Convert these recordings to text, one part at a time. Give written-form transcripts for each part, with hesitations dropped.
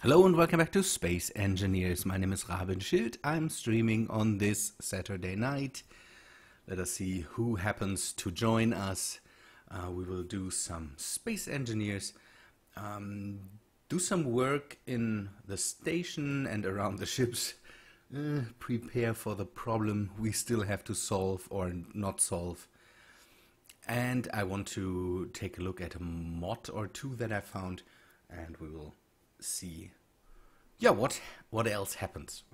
Hello and welcome back to Space Engineers. My name is Rabenschild. I'm streaming on this Saturday night. Let us see who happens to join us. We will do some Space Engineers, do some work in the station and around the ships, prepare for the problem we still have to solve or not solve. And I want to take a look at a mod or two that I found, and we will see, yeah, what else happens.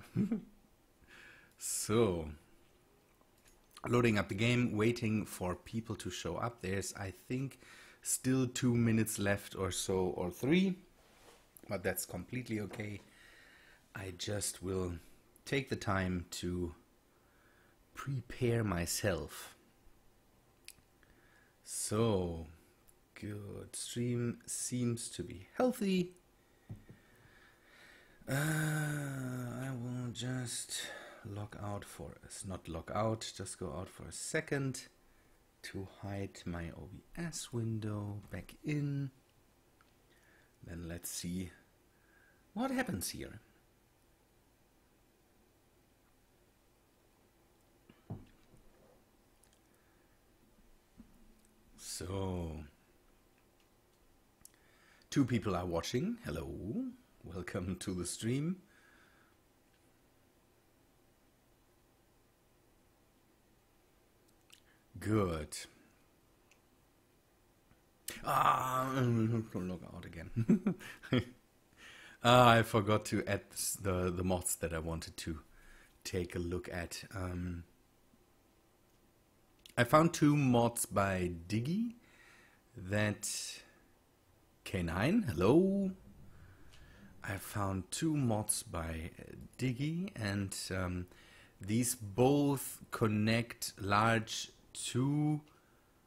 So, loading up the game, waiting for people to show up. There's, I think, still 2 minutes left or so, or 3, but that's completely okay. I just will take the time to prepare myself. So, good. Stream seems to be healthy. I will just log out for us. Not log out, just go out for a second to hide my OBS window. Back in. Then let's see what happens here. So, 2 people are watching. Hello, welcome to the stream. Good. Log out again. I forgot to add the mods that I wanted to take a look at. I found 2 mods by Diggy. That K9, hello. I found 2 mods by Diggy, and these both connect large to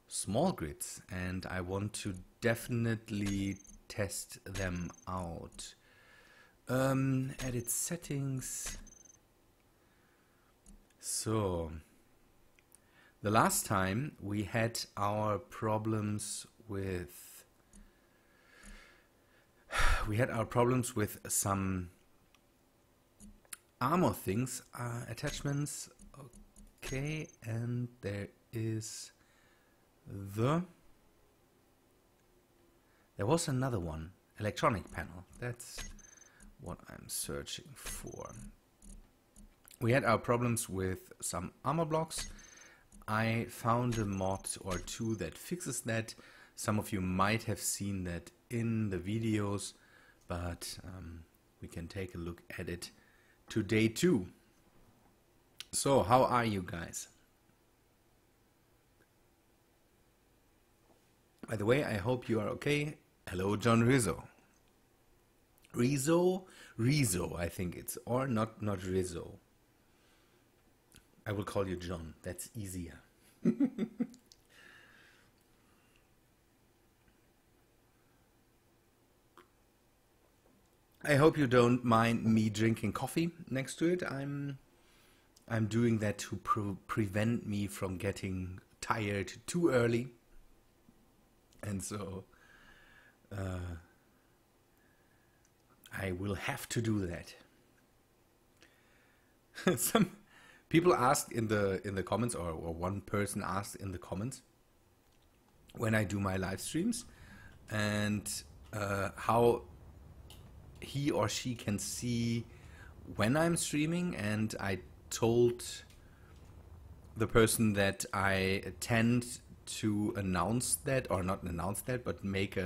small grids, and I want to definitely test them out. Edit settings. So, the last time we had our problems with some armor things, attachments. Okay, and there was another one, electronic panel. That's what I'm searching for. We had our problems with some armor blocks. I found a mod or 2 that fixes that. Some of you might have seen that in the videos, but we can take a look at it today too. So, how are you guys? By the way, I hope you are okay. Hello, John Rizzo. Rizzo, I think it's, or not Rizzo. I will call you John, that's easier. I hope you don't mind me drinking coffee next to it. I'm doing that to prevent me from getting tired too early. And so I will have to do that. Some people asked in the comments, or one person asked in the comments when I do my live streams, and how he or she can see when I'm streaming, and I told the person that I tend to announce that, or not announce that, but make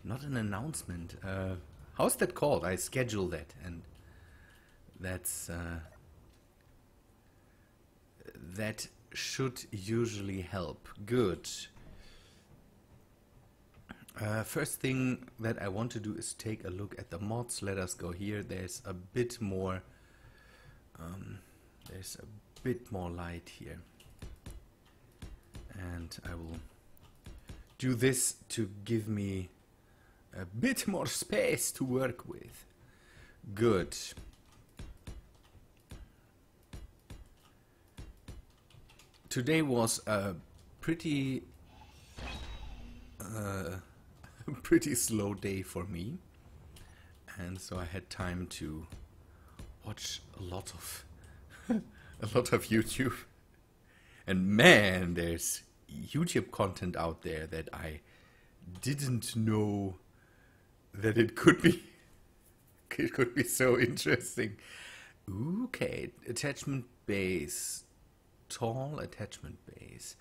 not an announcement. How's that called? I schedule that, and that's that should usually help. Good. First thing that I want to do is take a look at the mods. Let us go here. There's a bit more light here, and I will do this to give me a bit more space to work with. Good. Today was a pretty pretty slow day for me. and so I had time to watch a lot of a lot of YouTube. And man, there's YouTube content out there that I didn't know that it could be so interesting. Okay, attachment base, tall attachment base.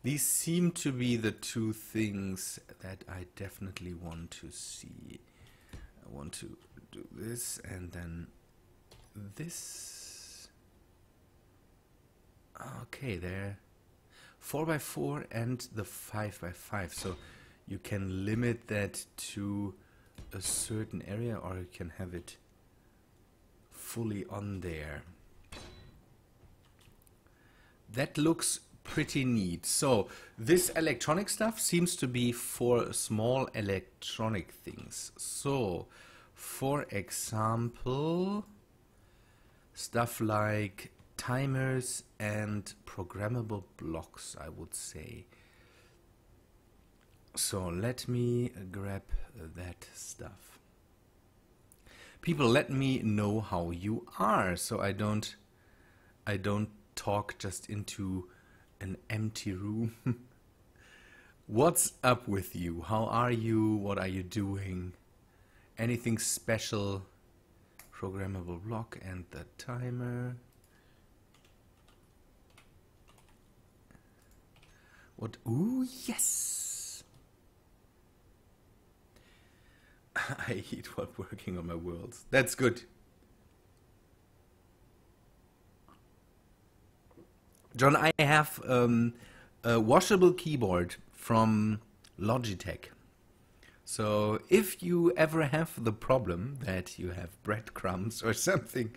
These seem to be the two things that I definitely want to see. I want to do this and then this. Okay, there. 4x4 and the 5x5. So you can limit that to a certain area, or you can have it fully on there. That looks pretty neat. So this electronic stuff seems to be for small electronic things. So for example, stuff like timers and programmable blocks, I would say. So let me grab that stuff. People, let me know how you are, so I don't talk just into an empty room. What's up with you? How are you? What are you doing? Anything special? Programmable block and the timer. What? Ooh, yes! I eat while working on my worlds. That's good. John, I have a washable keyboard from Logitech. So if you ever have the problem that you have breadcrumbs or something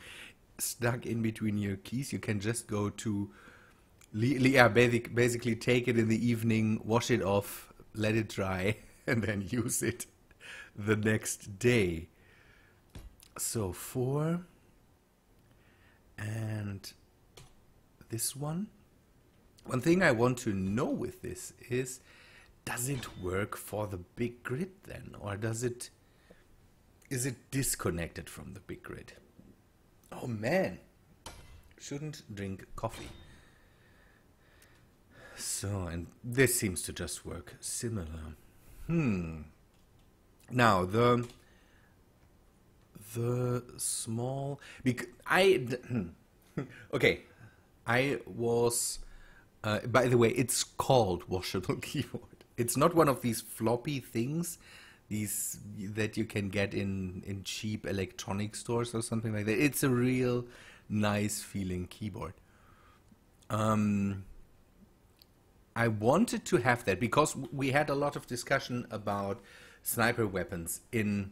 stuck in between your keys, you can just go to basically take it in the evening, wash it off, let it dry, and then use it the next day. So 4 and this one. One thing I want to know with this is, does it work for the big grid then, or is it disconnected from the big grid? Oh man, shouldn't drink coffee. So, and this seems to just work similar. Now the small, okay, I was by the way, it's called washable keyboard. It's not one of these floppy things, these that you can get in cheap electronic stores or something like that. It's a real nice feeling keyboard. I wanted to have that because we had a lot of discussion about sniper weapons in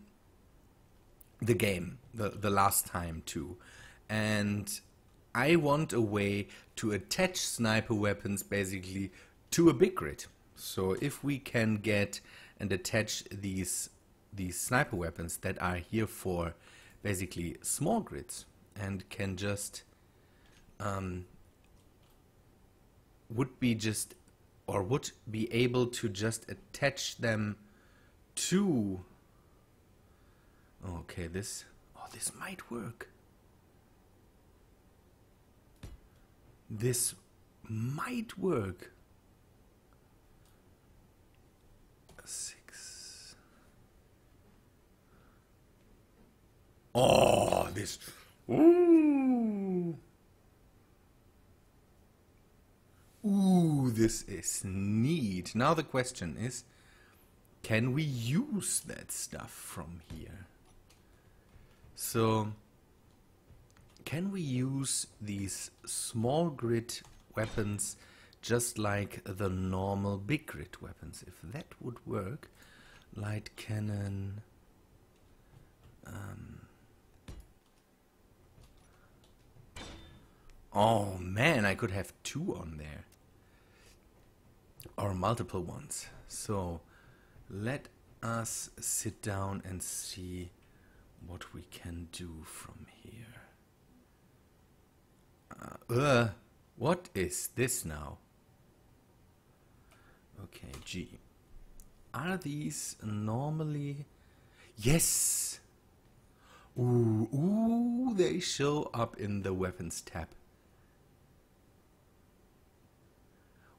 the game the last time too, and I want a way to attach sniper weapons basically to a big grid. So if we can get and attach these sniper weapons that are here for basically small grids and can just would be able to just attach them to, okay, this might work. This might work. 6. Oh, this. Ooh. Ooh, this is neat. Now the question is, can we use that stuff from here? So, can we use these small grid weapons just like the normal big grid weapons? If that would work, light cannon. Oh man, I could have 2 on there. Or multiple ones. So let us sit down and see what we can do from here. What is this now? Okay, G. Are these normally? Yes! Ooh, they show up in the weapons tab.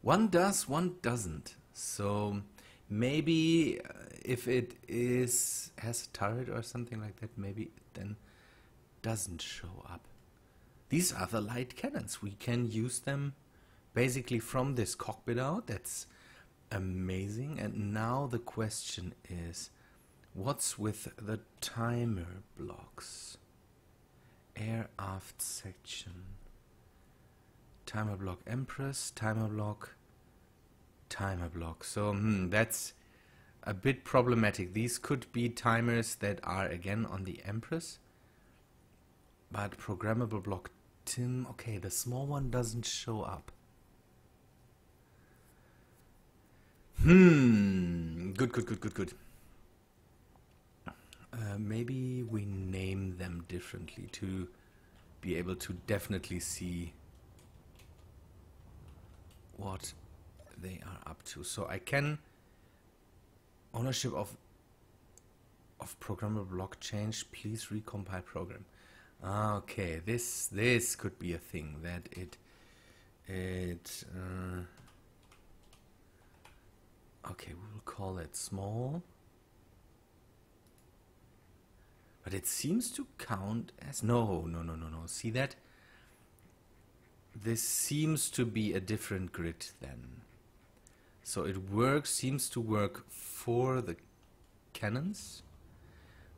One does, one doesn't. So maybe if it has a turret or something like that, maybe it then doesn't show up. These are the light cannons. We can use them basically from this cockpit out. That's amazing. And now the question is, what's with the timer blocks? Air aft section. Timer block Empress, timer block, timer block. So that's a bit problematic. These could be timers that are again on the Empress. But programmable block Tim, okay, the small one doesn't show up. Good. Maybe we name them differently to be able to definitely see what they are up to. So I can ownership of programmable block change. Please recompile program. Okay, this could be a thing that okay, we'll call it small. But it seems to count as no. See that? This seems to be a different grid then. So it seems to work for the cannons,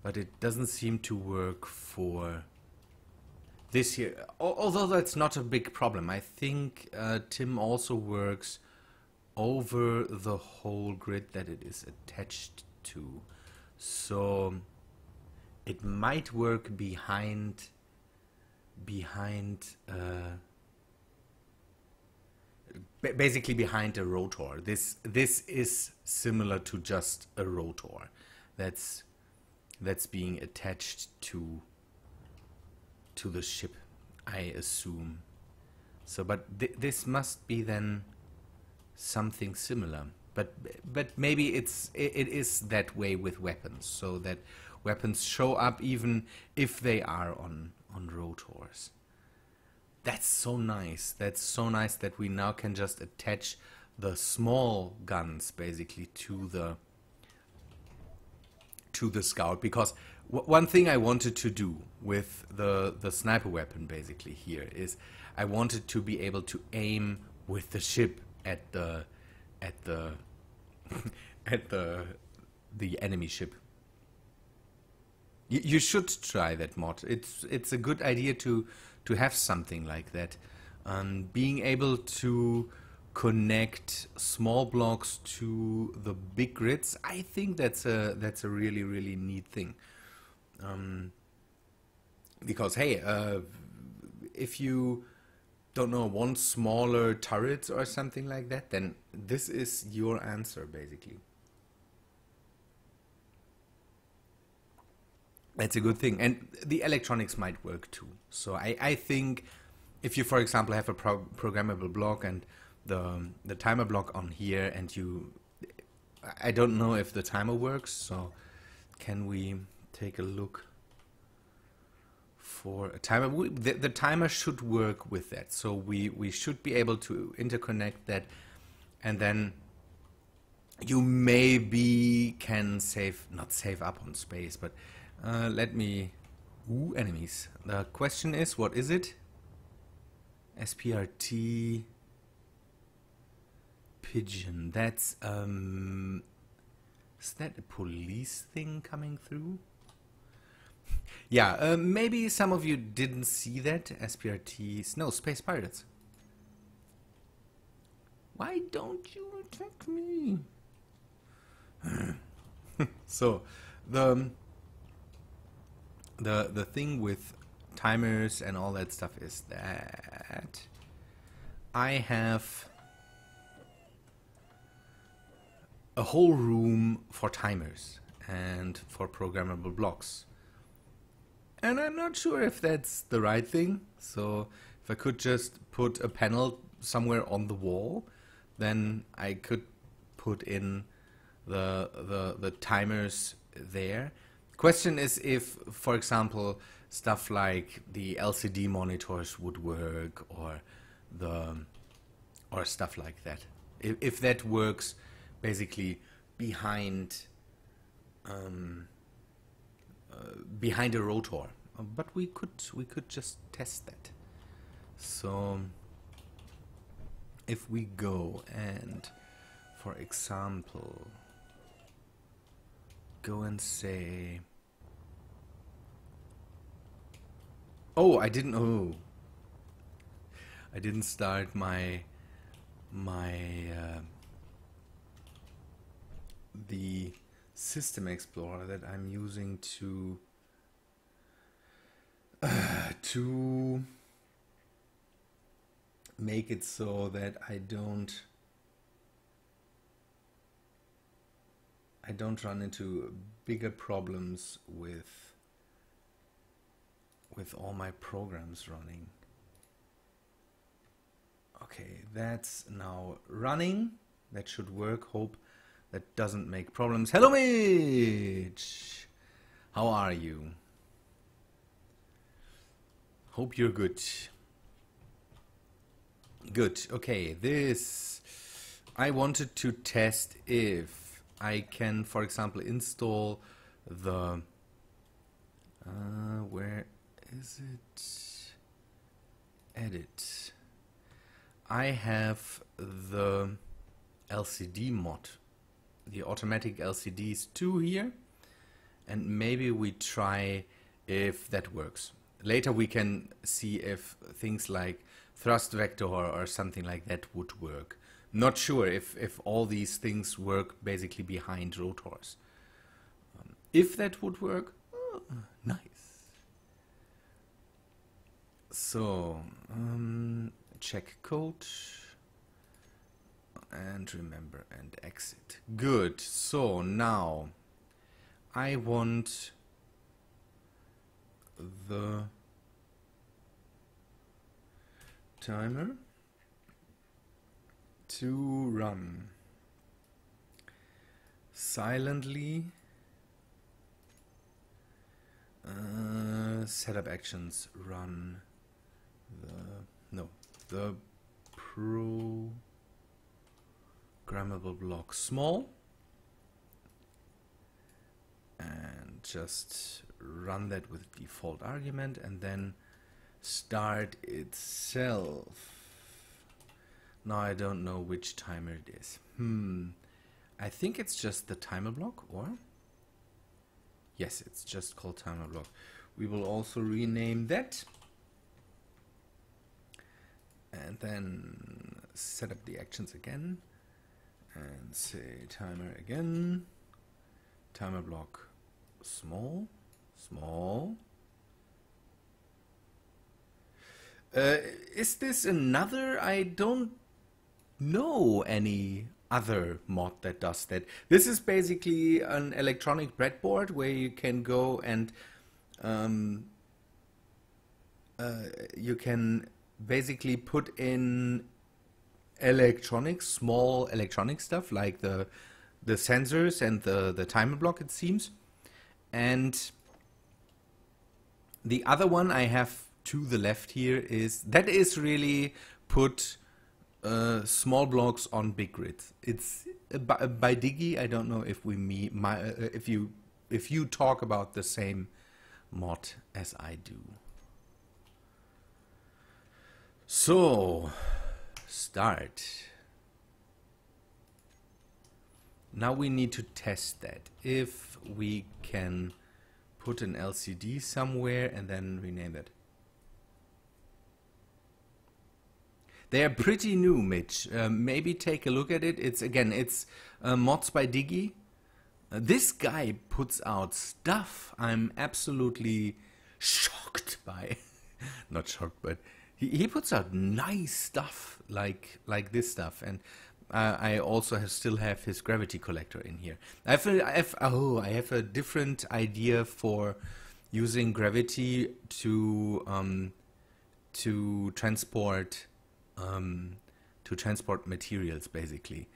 but it doesn't seem to work for this here. Although that's not a big problem. I think Tim also works over the whole grid that it is attached to. So it might work behind basically behind a rotor. This is similar to just a rotor that's being attached to the ship, I assume. So, but this must be then something similar. But maybe it is that way with weapons, so that weapons show up even if they are on rotors. That's so nice. That's so nice that we now can just attach the small guns basically to the scout, because one thing I wanted to do with the sniper weapon basically here is I wanted to be able to aim with the ship at the enemy ship. You should try that mod. It's a good idea to have something like that. Being able to connect small blocks to the big grids, I think that's a really neat thing. Because hey, if you don't know, want smaller turrets or something like that, then this is your answer basically. That's a good thing, and the electronics might work too. So I think if you, for example, have a programmable block and the timer block on here, and I don't know if the timer works. So can we take a look for a timer? The timer should work with that. So we should be able to interconnect that, and then you maybe can not save up on space, but let me... Ooh, enemies. The question is, what is it? SPRT... Pigeon. That's... is that a police thing coming through? Yeah, maybe some of you didn't see that. SPRTs... No, Space Pirates. Why don't you attack me? So, the thing with timers and all that stuff is that I have a whole room for timers and for programmable blocks, and I'm not sure if that's the right thing. So if I could just put a panel somewhere on the wall, then I could put in the timers there. Question is if, for example, stuff like the LCD monitors would work, or stuff like that. If that works, basically behind behind a rotor. But we could just test that. So if we go and, for example, go and say, oh, I didn't start my the System Explorer that I'm using to make it so that I don't run into bigger problems with all my programs running. Okay, that's now running. That should work. Hope that doesn't make problems. Hello, Mitch! How are you? Hope you're good. Good. Okay, this... I wanted to test if I can, for example, install the... where is it? Edit. I have the LCD mod, the automatic LCDs 2 here, and maybe we try if that works. Later we can see if things like thrust vector or something like that would work. Not sure if all these things work basically behind rotors. If that would work, oh, nice. So, check code and remember and exit. Good. So now I want the timer to run silently. Setup actions run the programmable block small, and just run that with default argument, and then start itself. Now I don't know which timer it is. I think it's just the timer block, or? Yes, it's just called timer block. We will also rename that. And then set up the actions again. And say timer again. Timer block small. Small. Is this another? I don't know any other mod that does that. This is basically an electronic breadboard where you can go and you can basically put in small electronic stuff like the sensors and the timer block, it seems. And the other one I have to the left here is really put small blocks on big grids. It's by Digi. I don't know if if you talk about the same mod as I do. So start. Now we need to test that if we can put an LCD somewhere and then rename it. They are pretty new, Mitch. Maybe take a look at it. It's mods by Digi. This guy puts out stuff I'm absolutely shocked by. Not shocked, but he puts out nice stuff like this stuff. And I also still have his gravity collector in here. I have a different idea for using gravity to transport materials, basically.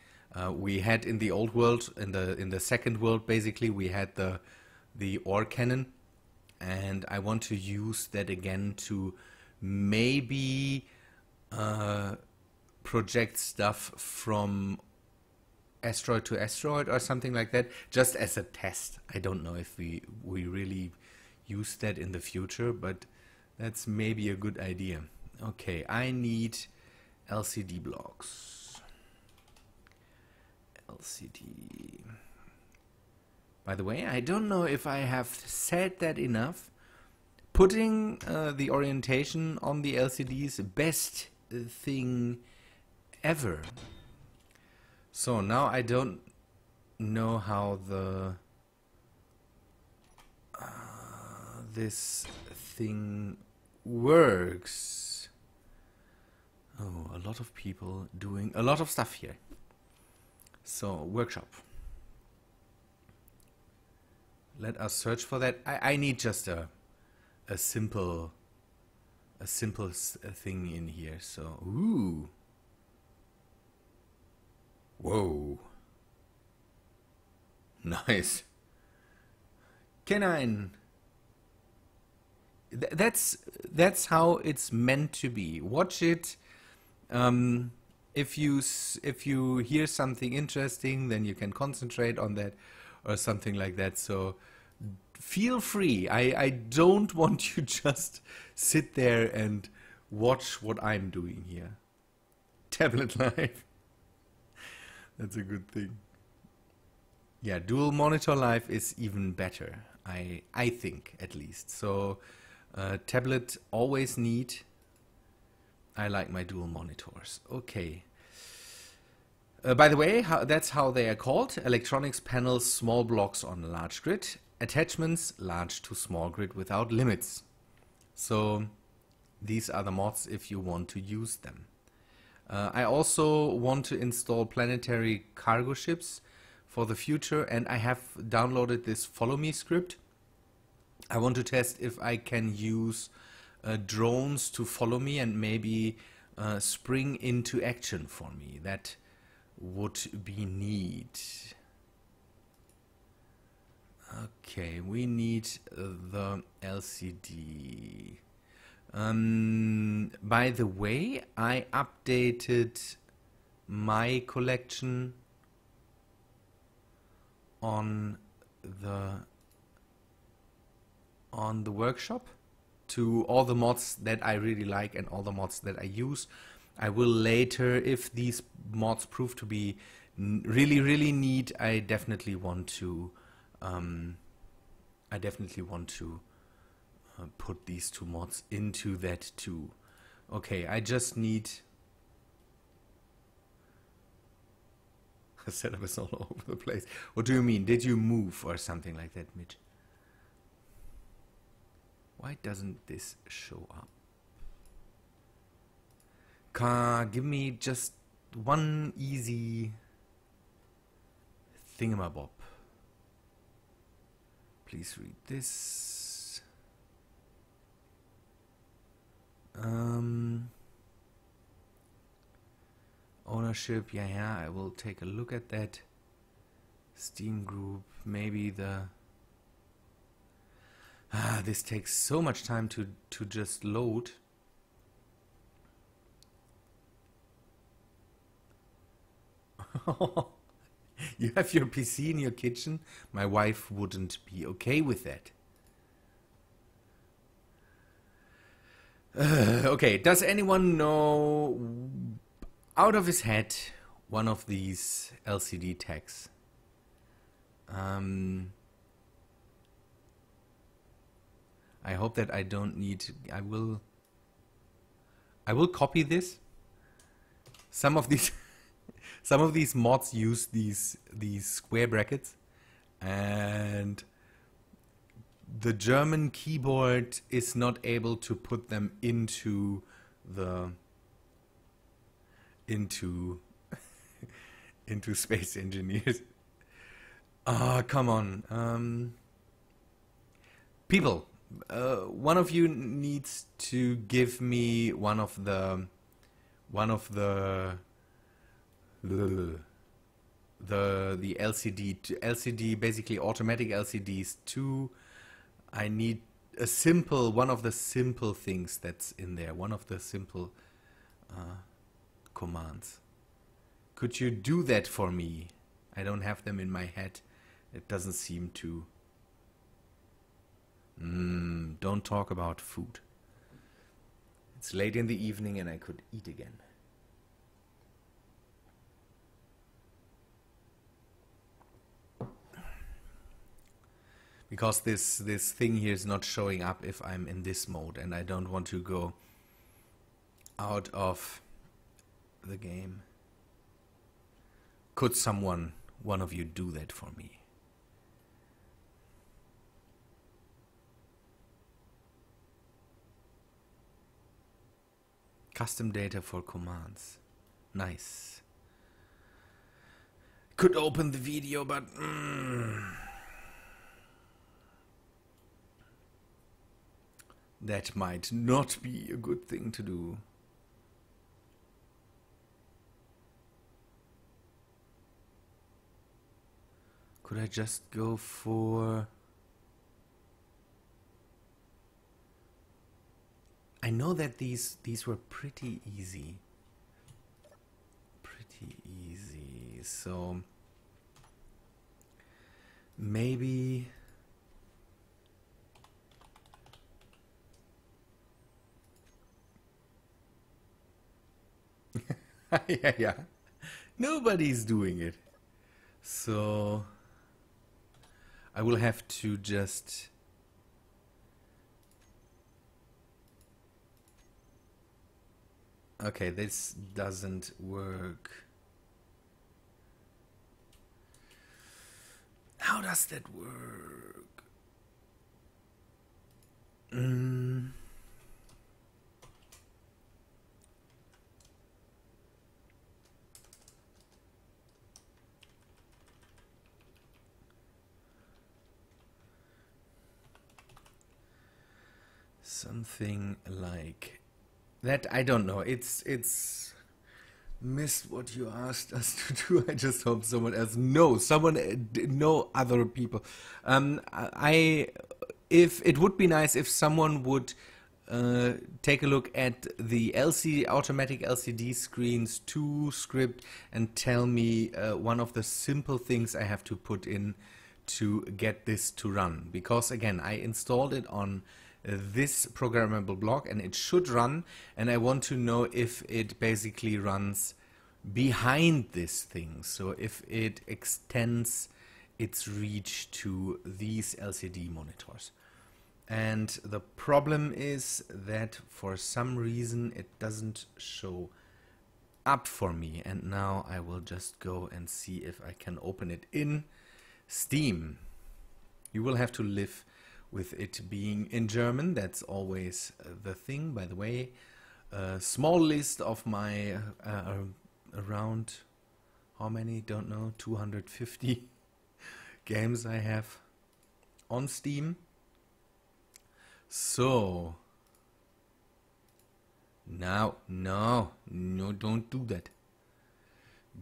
We had in the old world, in the second world, basically, we had the the ore cannon, and I want to use that again to maybe project stuff from asteroid to asteroid or something like that, just as a test. I don't know if we really use that in the future, but that's maybe a good idea. Okay, I need LCD blocks. LCD. By the way, I don't know if I have said that enough. Putting the orientation on the LCDs, best thing ever. So now I don't know how the this thing works. Oh, a lot of people doing a lot of stuff here. So, workshop. Let us search for that. I need just a simple thing in here. So, ooh. Whoa. Nice. Canine. That's how it's meant to be. Watch it. If you hear something interesting, then you can concentrate on that or something like that. So feel free. I don't want you just sit there and watch what I'm doing here. Tablet life. That's a good thing. Yeah, dual monitor life is even better. I think, at least. So tablet always need. I like my dual monitors. Okay. By the way, that's how they are called. Electronics panels, small blocks on a large grid. Attachments, large to small grid without limits. So these are the mods if you want to use them. I also want to install planetary cargo ships for the future, and I have downloaded this follow me script. I want to test if I can use drones to follow me and maybe spring into action for me. That would be neat. Okay, we need the LCD. By the way, I updated my collection on the workshop to all the mods that I really like and all the mods that I use. I will later, if these mods prove to be really neat, I definitely want to put these two mods into that too. Okay, I just need. The setup is all over the place. What do you mean? Did you move or something like that, Mitch? Why doesn't this show up? Give me just one easy thingamabob. Please read this. Ownership, yeah, I will take a look at that. Steam group, maybe the... this takes so much time to just load. You have your PC in your kitchen? My wife wouldn't be okay with that. Okay, does anyone know out of his head one of these LCD tags? I hope that I don't need to, I will copy this. Some of these some of these mods use these square brackets, and the German keyboard is not able to put them into Space Engineers. Ah, come on. People, one of you needs to give me one of the the LCD to LCD, basically automatic LCDs to, I need a simple, one of the simple things that's in there, one of the simple commands. Could you do that for me? I don't have them in my head. It doesn't seem to. Don't talk about food. It's late in the evening and I could eat again. Because this thing here is not showing up if I'm in this mode, and I don't want to go out of the game. Could someone, one of you, do that for me? Custom data for commands. Nice. Could open the video, but that might not be a good thing to do. Could I just go for... I know that these were pretty easy. Pretty easy. So maybe... yeah. Nobody's doing it. So I will have to just... Okay, this doesn't work. How does that work? Something like that. I don't know. It's missed what you asked us to do. I just hope someone else. No, no other people. If it would be nice if someone would take a look at the automatic LCD screens 2 script and tell me one of the simple things I have to put in to get this to run. Because again, I installed it on this programmable block and it should run, and I want to know if it basically runs behind this thing, so if it extends its reach to these LCD monitors. And the problem is that for some reason it doesn't show up for me, and now I will just go and see if I can open it in Steam. You will have to live with it being in German. That's always the thing. By the way, a small list of my around, how many, don't know, 250 games I have on Steam. So now, no, don't do that.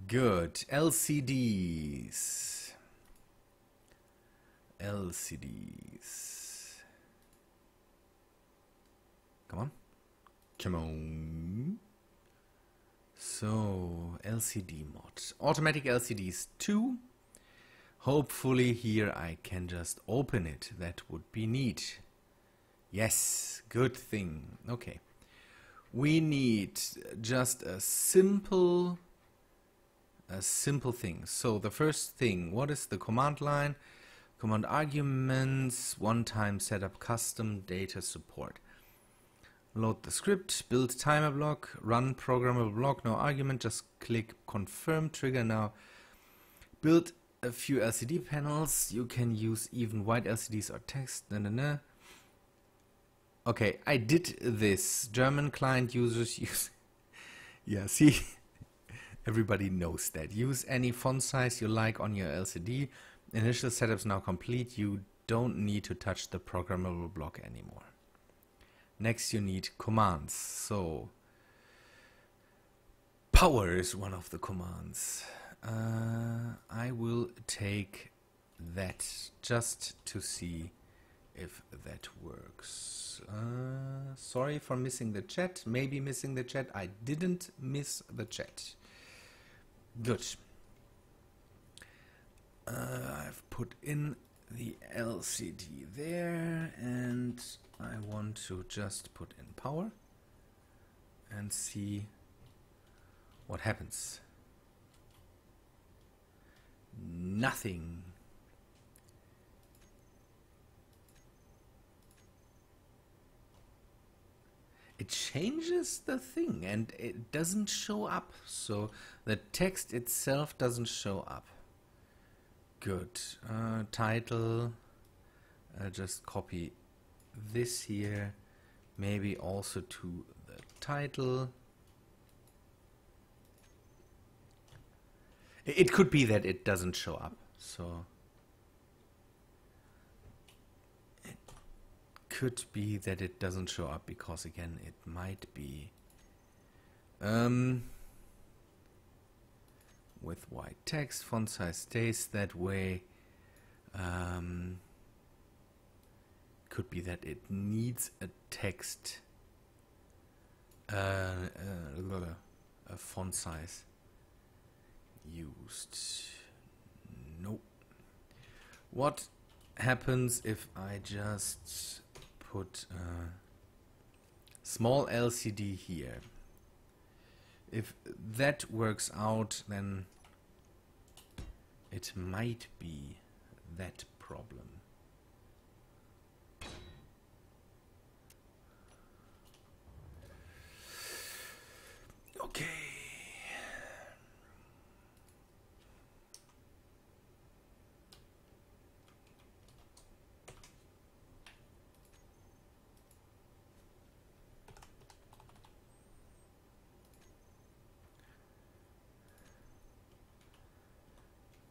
Good. LCDs. Come on. Come on. So, LCD mod. Automatic LCDs 2. Hopefully here I can just open it. That would be neat. Yes, good thing. Okay. We need just a simple thing. So the first thing, what is the command line? Command arguments, one-time setup, custom data support. Load the script, build timer block, run programmable block, no argument, just click confirm, trigger now. Build a few LCD panels, you can use even white LCDs or text, Okay, I did this. German client users use... Yeah, see, everybody knows that. Use any font size you like on your LCD. Initial setup is now complete. You don't need to touch the programmable block anymore. Next you need commands. So power is one of the commands. I will take that just to see if that works. Sorry for missing the chat. Maybe missing the chat. I didn't miss the chat. Good. I've put in the LCD there, and I want to just put in power and see what happens. Nothing. It changes the thing and it doesn't show up, so the text itself doesn't show up. Good. Title, just copy this here, maybe also to the title. It could be that it doesn't show up, so it could be that it doesn't show up because again it might be with white text, font size stays that way. Could be that it needs a text, a font size used. Nope. What happens if I just put a small LCD here? If that works out, then it might be that problem. Okay.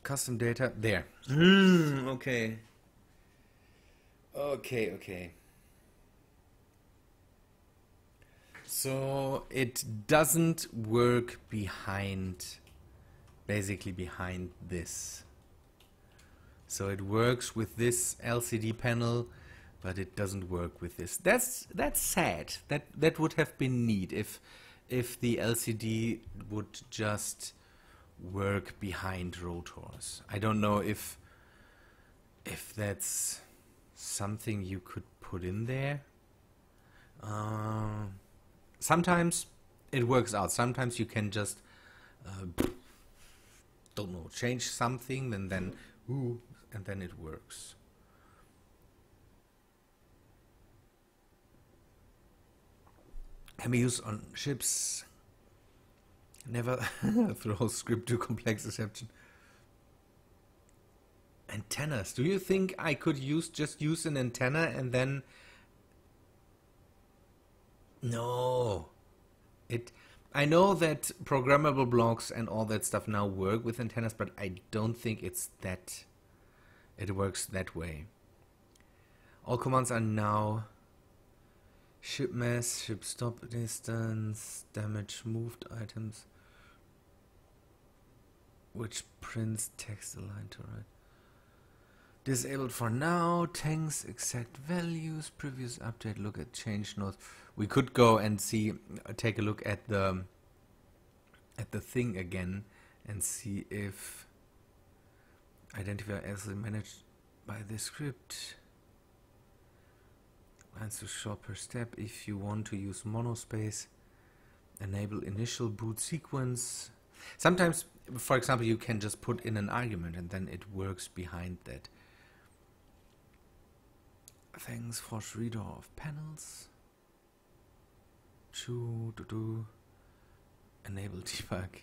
Custom data there. Okay. Okay. So it doesn't work basically behind this. So it works with this LCD panel, but it doesn't work with this. That's sad. That would have been neat if the LCD would just work behind rotors. I don't know if that's something you could put in there. Sometimes it works out. Sometimes you can just don't know, change something and then it works. Can be used on ships. Never throw script to complex exception. Antennas. Do you think I could just use an antenna and then... No. I know that programmable blocks and all that stuff now work with antennas, but I don't think it works that way. All commands are now ship mass, ship stop distance, damage moved items, which prints text aligned to right. Disabled for now, tanks exact values, previous update, look at change notes. We could go and take a look at the thing again and see if identifier as managed by the script. Lines to show per step. If you want to use monospace, enable initial boot sequence. Sometimes, for example, you can just put in an argument and then it works behind that. Thanks for reader of panels. Enable debug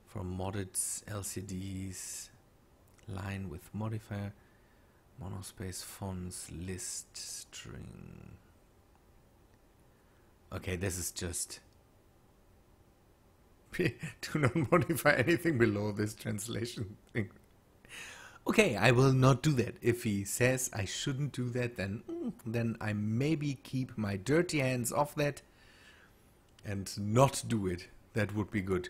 for modded LCDs. Line with modifier. Monospace fonts list string. Okay, this is just do not modify anything below this translation thing. Okay, I will not do that. If he says I shouldn't do that, then I maybe keep my dirty hands off that and not do it. That would be good.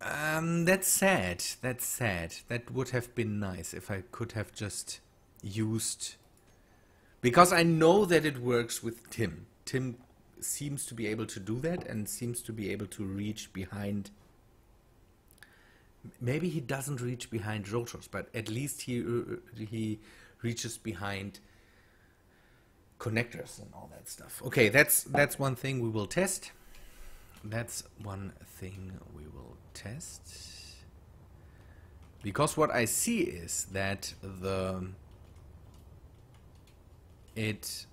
That's sad. That's sad. That would have been nice if I could have just used... Because I know that it works with Tim. Tim seems to be able to do that and seems to be able to reach behind... Maybe he doesn't reach behind rotors, but at least he reaches behind connectors and all that stuff. Okay, that's one thing we will test. That's one thing we will test. Because what I see is that it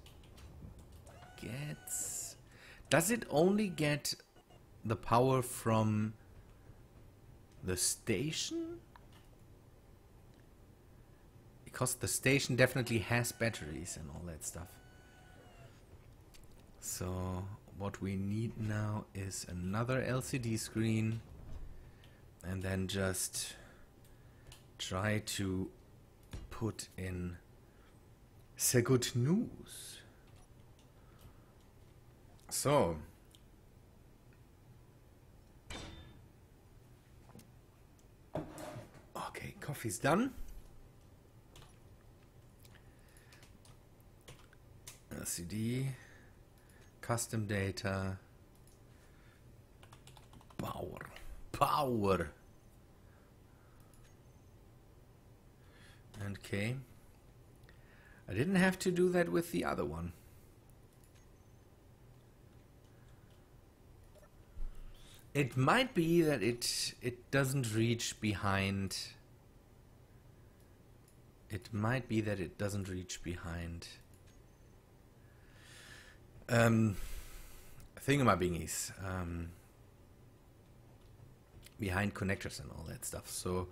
gets... Does it only get the power from the station? Because the station definitely has batteries and all that stuff. So what we need now is another LCD screen, and then just try to put in the good news. So okay, coffee's done. LCD, custom data, power. Okay. I didn't have to do that with the other one. It might be that it doesn't reach behind. It might be that it doesn't reach behind thingamabingies, behind connectors and all that stuff. So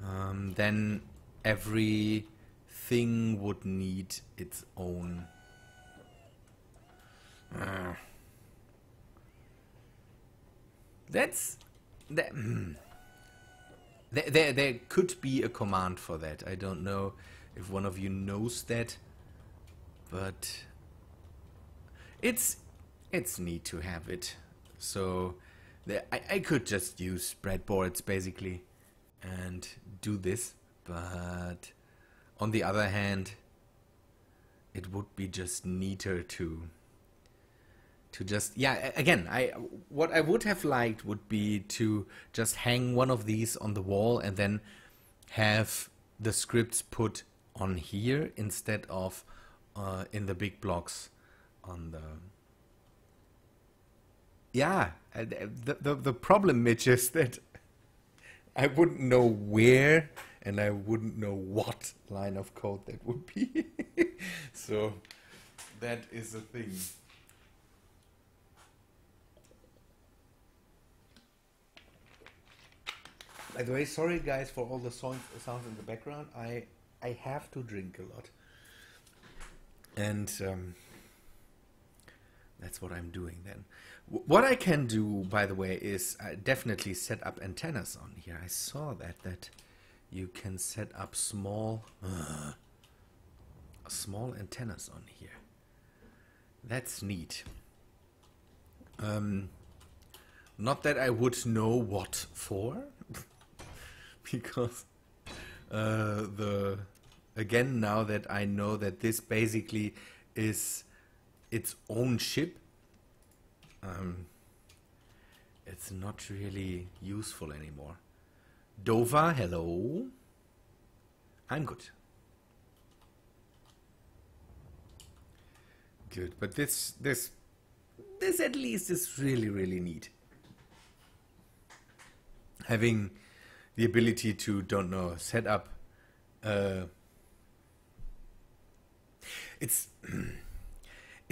then every thing would need its own there could be a command for that. I don't know if one of you knows that, but it's neat to have it. So I could just use breadboards basically and do this, but on the other hand, it would be just neater to just, yeah, again, what I would have liked would be to just hang one of these on the wall and then have the scripts put on here instead of in the big blocks on the... Yeah, the problem, Mitch, is that I wouldn't know where and I wouldn't know what line of code that would be. So that is a thing. By the way, sorry guys for all the sounds in the background. I have to drink a lot. And that's what I'm doing then. What I can do, by the way, is definitely set up antennas on here. I saw that you can set up small antennas on here. That's neat. Not that I would know what for, because again, now that I know that this basically is its own chip, it's not really useful anymore. Dova, hello. I'm good. Good, but this at least is really neat. Having the ability to, don't know, set up it's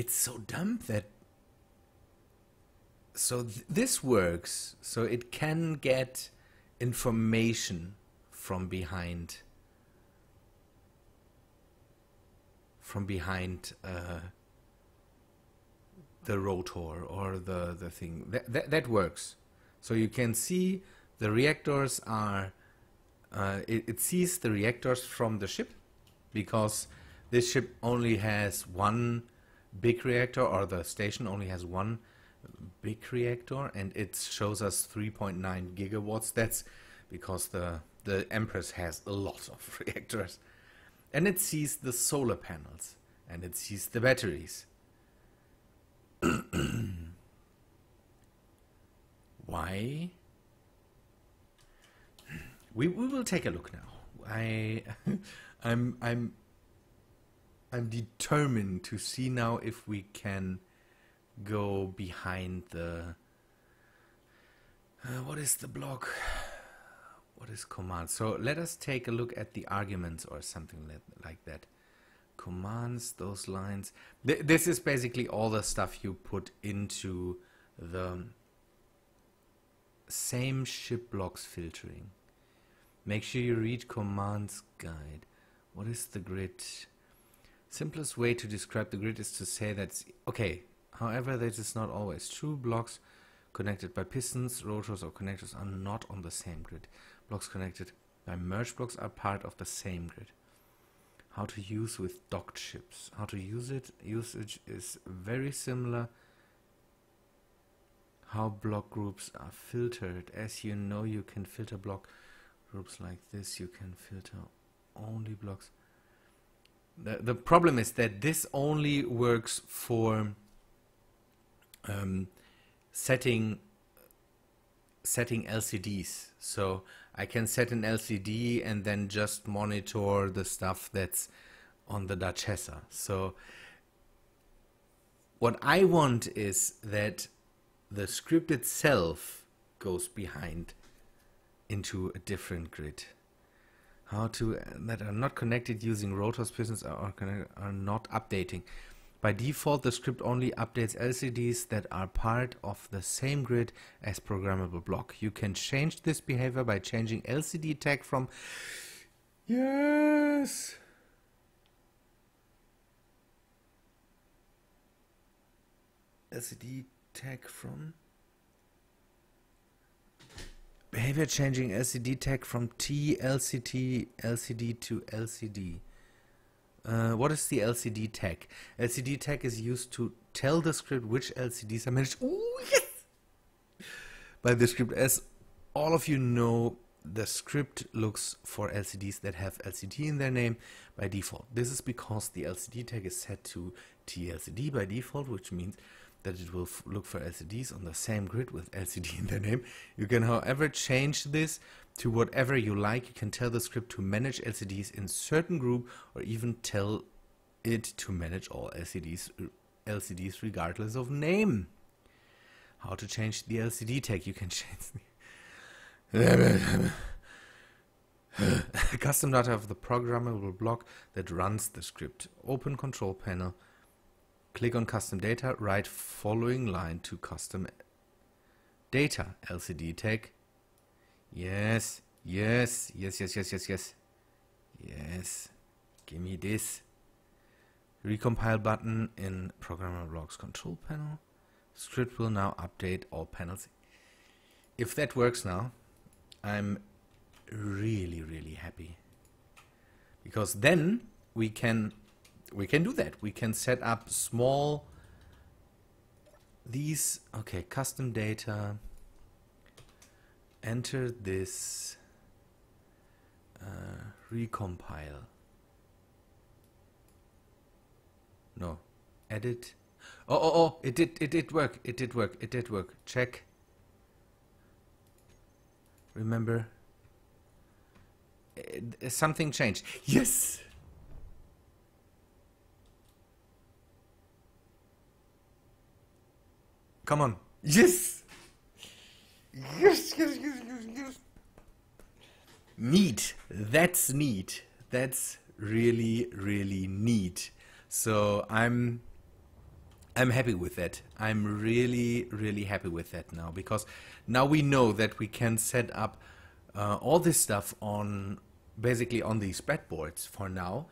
so dumb that this works, so it can get information from behind the rotor or the thing that works. So you can see the reactors are it sees the reactors from the ship, because this ship only has one big reactor, or the station only has one big reactor, and it shows us 3.9 gigawatts. That's because the Empress has a lot of reactors. And it sees the solar panels, and it sees the batteries. Why? We will take a look now. I'm determined to see now if we can go behind the what is the block? What is command? So let us take a look at the arguments or something like that. Commands, those lines. This is basically all the stuff you put into the same ship blocks filtering. Make sure you read commands guide. What is the grid? Simplest way to describe the grid is to say that's okay. However, that is not always true. Blocks connected by pistons, rotors, or connectors are not on the same grid. Blocks connected by merge blocks are part of the same grid. How to use with docked ships. How to use it. Usage is very similar. How block groups are filtered. As you know, you can filter block groups like this. You can filter only blocks. The problem is that this only works for setting LCDs. So I can set an LCD and then just monitor the stuff that's on the Duchessa. So what I want is that the script itself goes behind into a different grid. How to that are not connected using rotors, pistons are not updating. By default, the script only updates LCDs that are part of the same grid as programmable block. You can change this behavior by changing LCD tag from yes. LCD tag from behavior changing LCD tag from T LCD to LCD. What is the LCD tag? LCD tag is used to tell the script which LCDs are managed. Oh, yes! By the script. As all of you know, the script looks for LCDs that have LCD in their name by default. This is because the LCD tag is set to TLCD by default, which means that it will look for LCDs on the same grid with LCD in their name. You can, however, change this to whatever you like. You can tell the script to manage LCDs in certain group, or even tell it to manage all LCDs regardless of name. How to change the LCD tag? You can change the custom data of the programmable block that runs the script. Open control panel. Click on custom data, write following line to custom data. LCD tag. Yes, yes, yes, yes, yes, yes, yes. Yes. Give me this. Recompile button in programmable blocks control panel. Script will now update all panels. If that works now, I'm really, really happy. Because then we can do that. We can set up small these. Okay, custom data. Enter this. Recompile. No. Edit. Oh! It did work. It did work. Check. Remember. Something changed. Yes. Come on. Yes! Yes. Neat. That's neat. That's really, really neat. So I'm happy with that. I'm really, really happy with that now, because now we know that we can set up all this stuff on basically on these breadboards for now.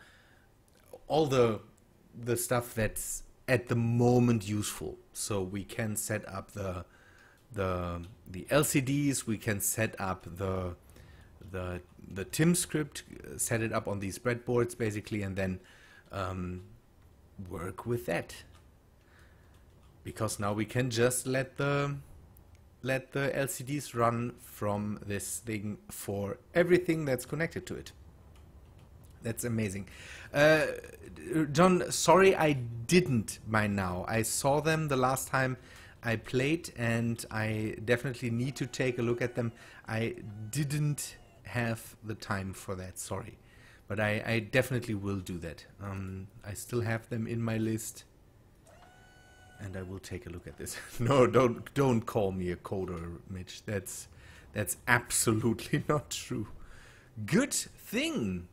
All the stuff that's at the moment useful. So we can set up the LCDs, we can set up the TIM script, set it up on these breadboards basically, and then work with that. because now we can just let the LCDs run from this thing for everything that's connected to it. That's amazing. John, sorry I didn't by now. I saw them the last time I played, and I definitely need to take a look at them. I didn't have the time for that, sorry. But I definitely will do that. I still have them in my list, and I will take a look at this. No, don't call me a coder, Mitch. That's absolutely not true. Good thing.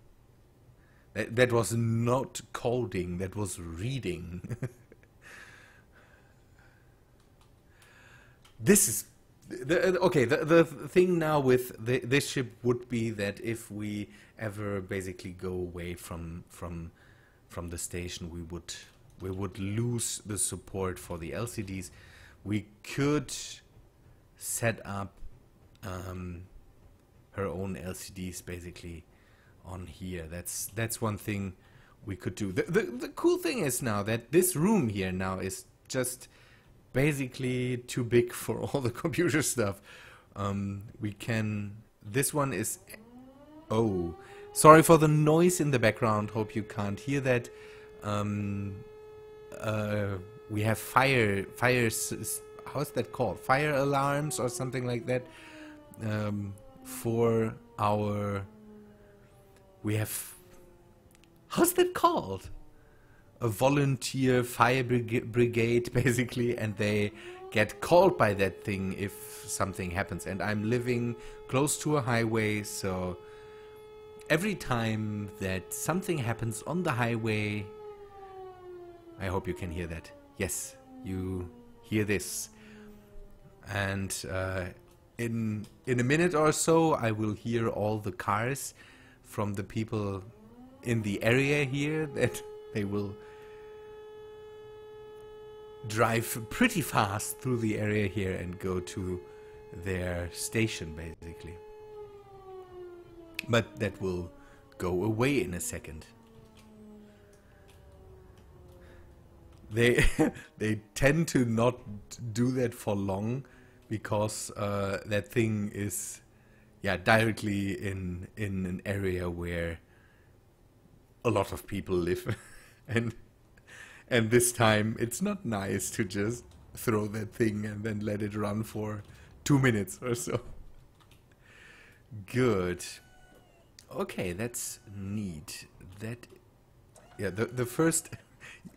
That was not coding, that was reading. This is okay. The thing now with this ship would be that if we ever basically go away from the station, we would lose the support for the LCDs. We could set up her own LCDs basically on here. That's one thing we could do. The cool thing is now that this room here now is just basically too big for all the computer stuff. We can... This one is... Oh, sorry for the noise in the background. Hope you can't hear that. We have fires. How's that called? Fire alarms or something like that. For our... We have... How's that called? A volunteer fire brigade, basically, and they get called by that thing if something happens. And I'm living close to a highway, so every time that something happens on the highway... I hope you can hear that. Yes, you hear this. And in a minute or so, I will hear all the cars from the people in the area here, that they will drive pretty fast through the area here and go to their station, basically. But that will go away in a second. They tend to not do that for long, because that thing is, yeah, directly in an area where a lot of people live, and this time it's not nice to just throw that thing and then let it run for 2 minutes or so. Good. Okay, that's neat. That, yeah, the first,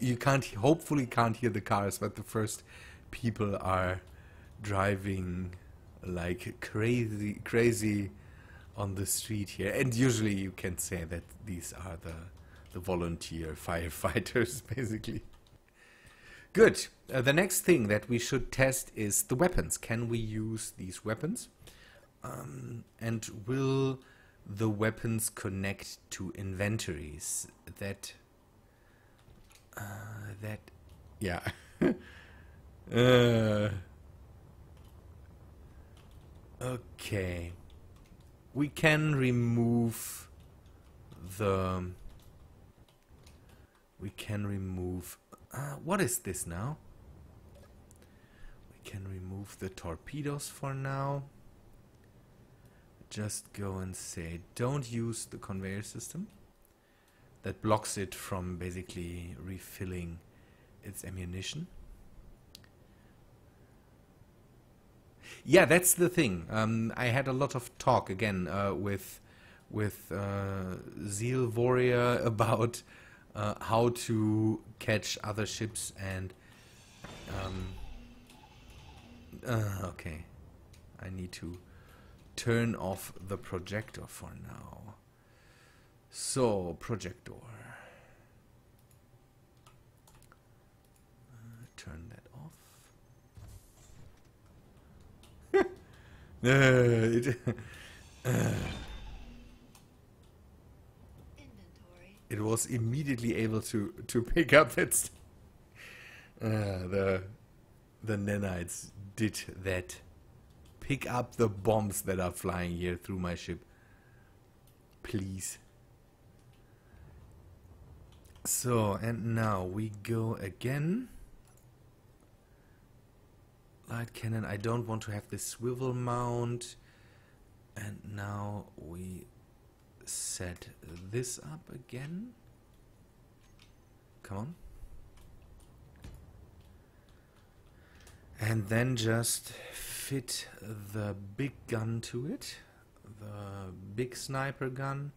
you hopefully can't hear the cars, but the first people are driving like crazy on the street here. And usually you can say that these are the volunteer firefighters, basically. Good. The next thing that we should test is the weapons. Can we use these weapons? And will the weapons connect to inventories? Yeah. Okay. We can remove the... We can remove... what is this now? We can remove the torpedoes for now. Just go and say, don't use the conveyor system. That blocks it from basically refilling its ammunition. Yeah, that's the thing. I had a lot of talk again with Zeal Warrior about how to catch other ships, and okay, I need to turn off the projector for now. So, projector. Turn that off. It was immediately able to pick up that. The nanites did that. Pick up the bombs that are flying here through my ship, please. So, and now we go again. Light cannon. I don't want to have this swivel mount. And now we set this up again. Come on. And then just fit the big gun to it. The big sniper gun.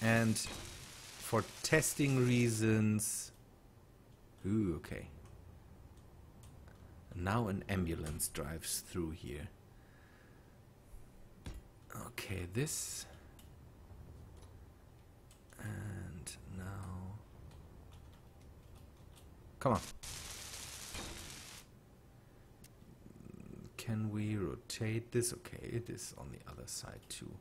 And for testing reasons... Ooh, okay. Now an ambulance drives through here. Okay, this. And now... Come on. Can we rotate this? Okay, it is on the other side too.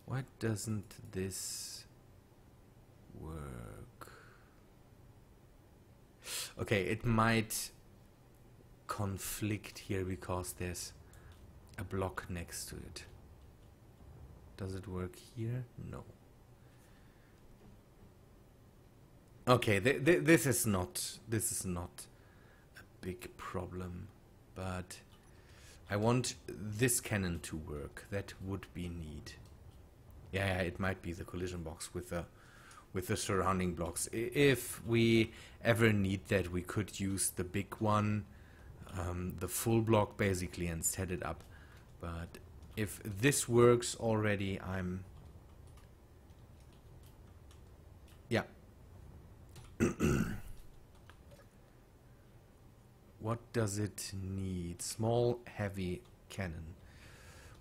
Why doesn't this work? Okay, it might conflict here because there's a block next to it. Does it work here? No. Okay, this is not a big problem, but I want this cannon to work. That would be neat. Yeah, it might be the collision box with the surrounding blocks. If we ever need that, we could use the big one, the full block basically, and set it up. But if this works already, yeah. What does it need? Small, heavy cannon.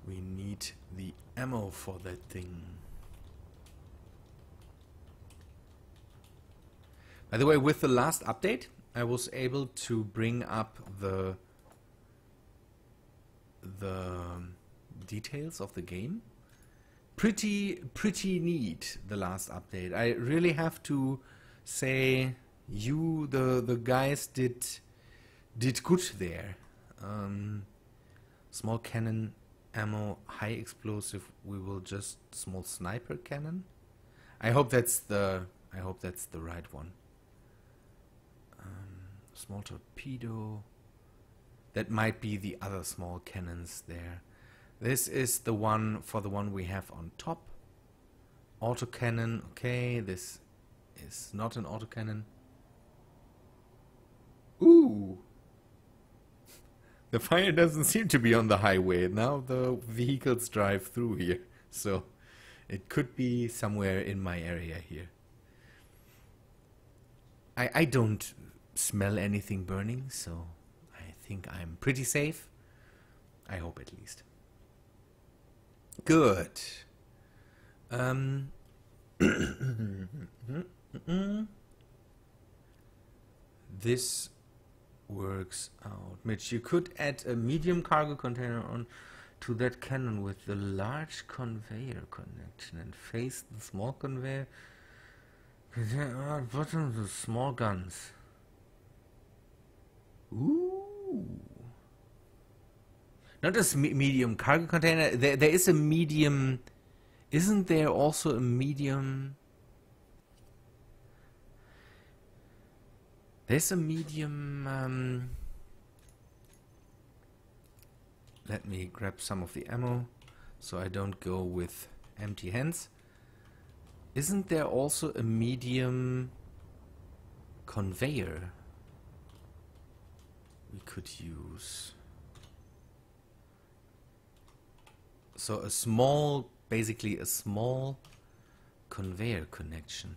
We need the ammo for that thing. By the way, with the last update, I was able to bring up the details of the game. Pretty neat, the last update. I really have to say, the guys did good there. Small cannon, ammo, high explosive. We will just small sniper cannon. I hope that's the right one. Small torpedo. That might be the other small cannons there. This is the one we have on top. Autocannon. Okay, this is not an autocannon. Ooh. The fire doesn't seem to be on the highway. Now the vehicles drive through here. So it could be somewhere in my area here. I don't smell anything burning, so I think I'm pretty safe. I hope at least. Good. This works out. Mitch, you could add a medium cargo container on to that cannon with the large conveyor connection and face the small conveyor. There are bottom the small guns. Ooh. Not a medium cargo container. There is a medium. Isn't there also a medium? There's a medium. Let me grab some of the ammo so I don't go with empty hands. Isn't there also a medium conveyor we could use? So a small, basically a small conveyor connection.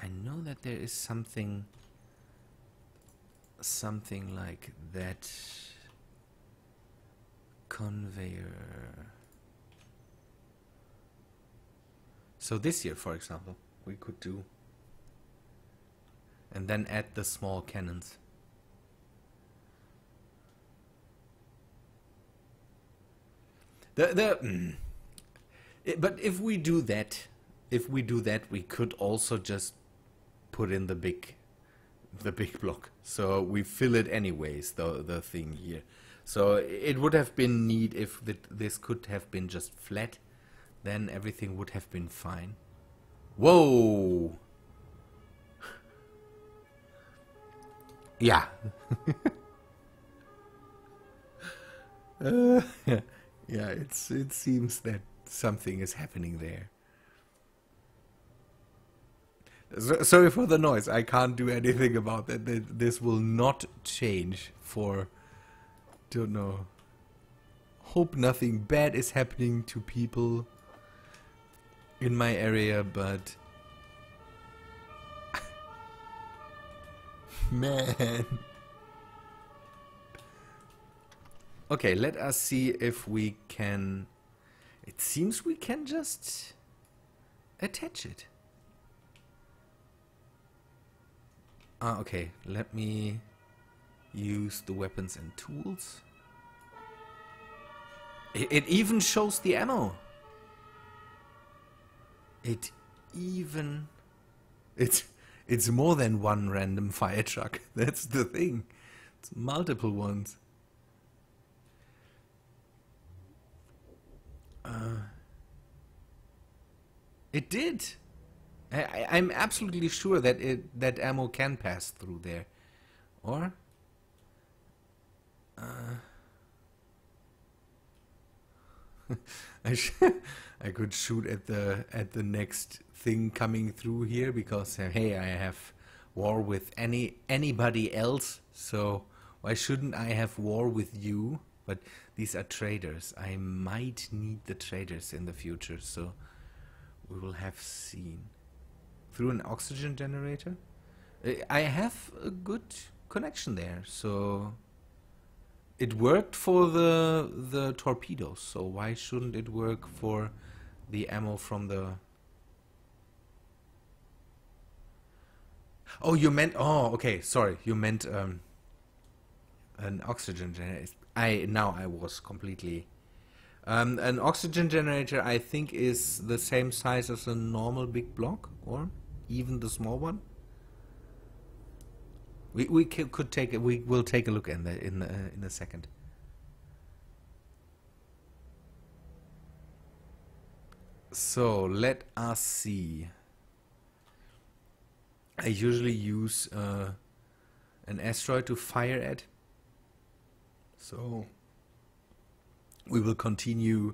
I know that there is something like that. Conveyor. So this here, for example, we could do. And then add the small cannons. But if we do that, we could also just put in the big block. So we fill it anyways, the thing here. So it would have been neat if this could have been just flat. Then everything would have been fine. Whoa! Yeah. Yeah, it seems that something is happening there. Sorry for the noise. I can't do anything about that. This will not change for, don't know. Hope nothing bad is happening to people in my area, but man. Okay, let us see if we can. It seems we can just attach it. Ah, okay. Let me use the weapons and tools. It even shows the ammo. It's more than one random fire truck. That's the thing. It's multiple ones. It did. I'm absolutely sure that that ammo can pass through there, or I could shoot at the next thing coming through here because hey, I have war with anybody else, so why shouldn't I have war with you? But these are traders. I might need the traders in the future, so we will have seen. Through an oxygen generator? I have a good connection there, so it worked for the torpedoes, so why shouldn't it work for the ammo from the... Oh, you meant... Oh, okay, sorry. You meant an oxygen generator. Now I was completely... an oxygen generator, I think, is the same size as a normal big block, or even the small one. We could take it. We will take a look in a second. So let us see. I usually use an asteroid to fire at. So we will continue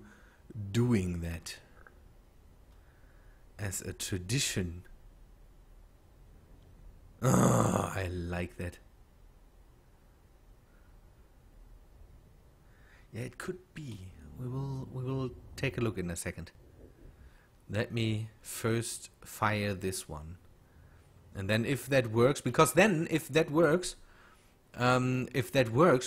doing that as a tradition. Oh, I like that. Yeah, it could be. We will take a look in a second. Let me first fire this one, and then if that works, because then if that works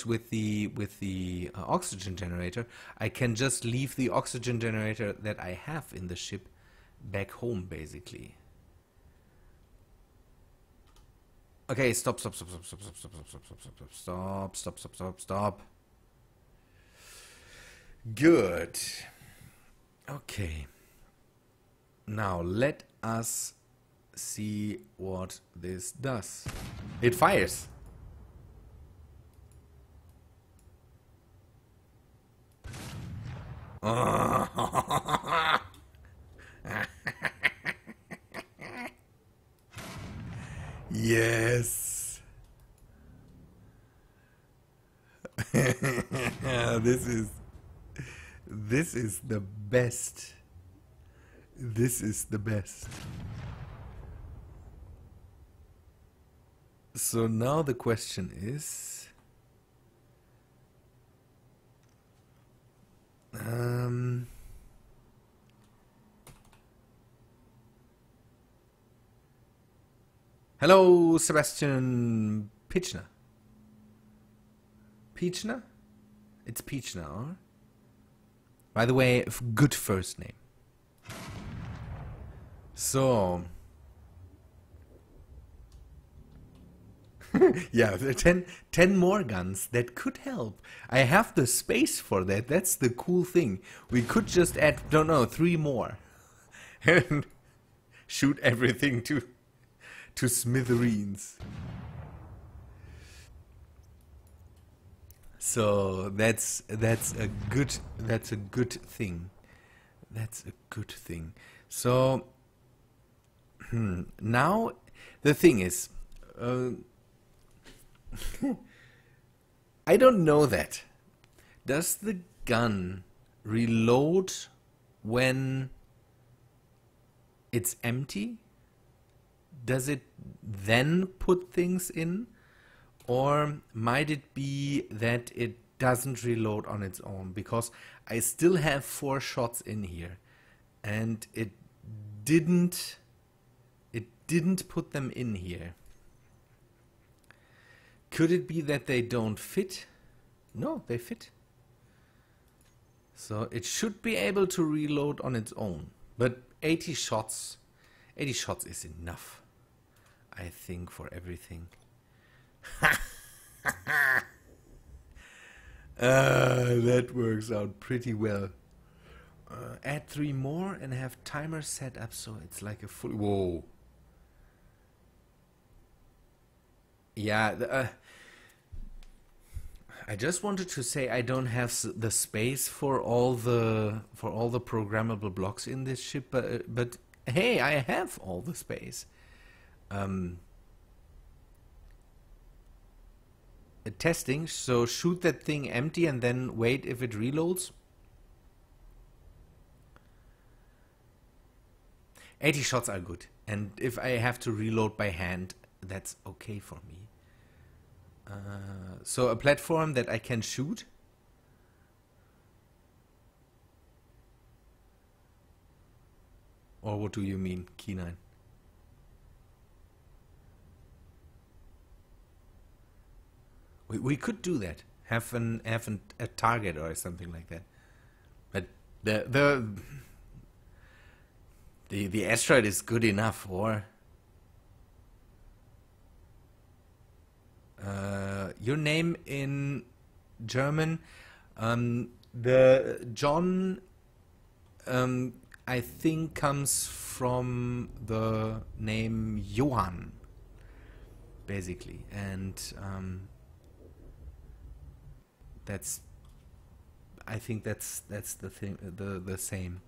with the oxygen generator, I can just leave the oxygen generator that I have in the ship back home, basically. Okay, stop. Good. Okay. Now let us see what this does. It fires. Yes. This is the best. This is the best. So now the question is, hello, Sebastian Pichner. Pichner? It's Pichner, or? By the way, good first name. So, yeah, 10 more guns, that could help. I have the space for that. That's the cool thing. We could just add, don't know, 3 more. And shoot everything to smithereens. So that's a good thing. That's a good thing. So now the thing is, I don't know that. Does the gun reload when it's empty? Does it then put things in? Or might it be that it doesn't reload on its own? Because I still have 4 shots in here and it didn't put them in here. Could it be that they don't fit? No, they fit. So it should be able to reload on its own. But 80 shots is enough, I think, for everything. That works out pretty well. Add 3 more and have timer set up so it's like a full... Whoa. Yeah, I just wanted to say I don't have the space for all the programmable blocks in this ship, but hey, I have all the space. Testing, so shoot that thing empty and then wait if it reloads. 80 shots are good, and if I have to reload by hand, that's okay for me. So a platform that I can shoot. Or what do you mean, Key9? We could do that. Have a target or something like that. But the asteroid is good enough, or your name in German, the John, I think comes from the name Johann, basically, and I think that's the thing, the same.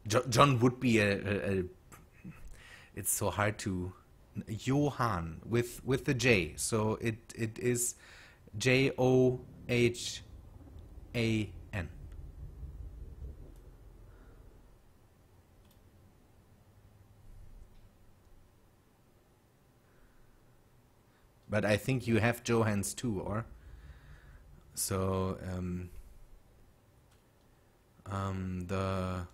John would be it's so hard to... Johann with the J, so it is Johhan. But I think you have Johans too, or so the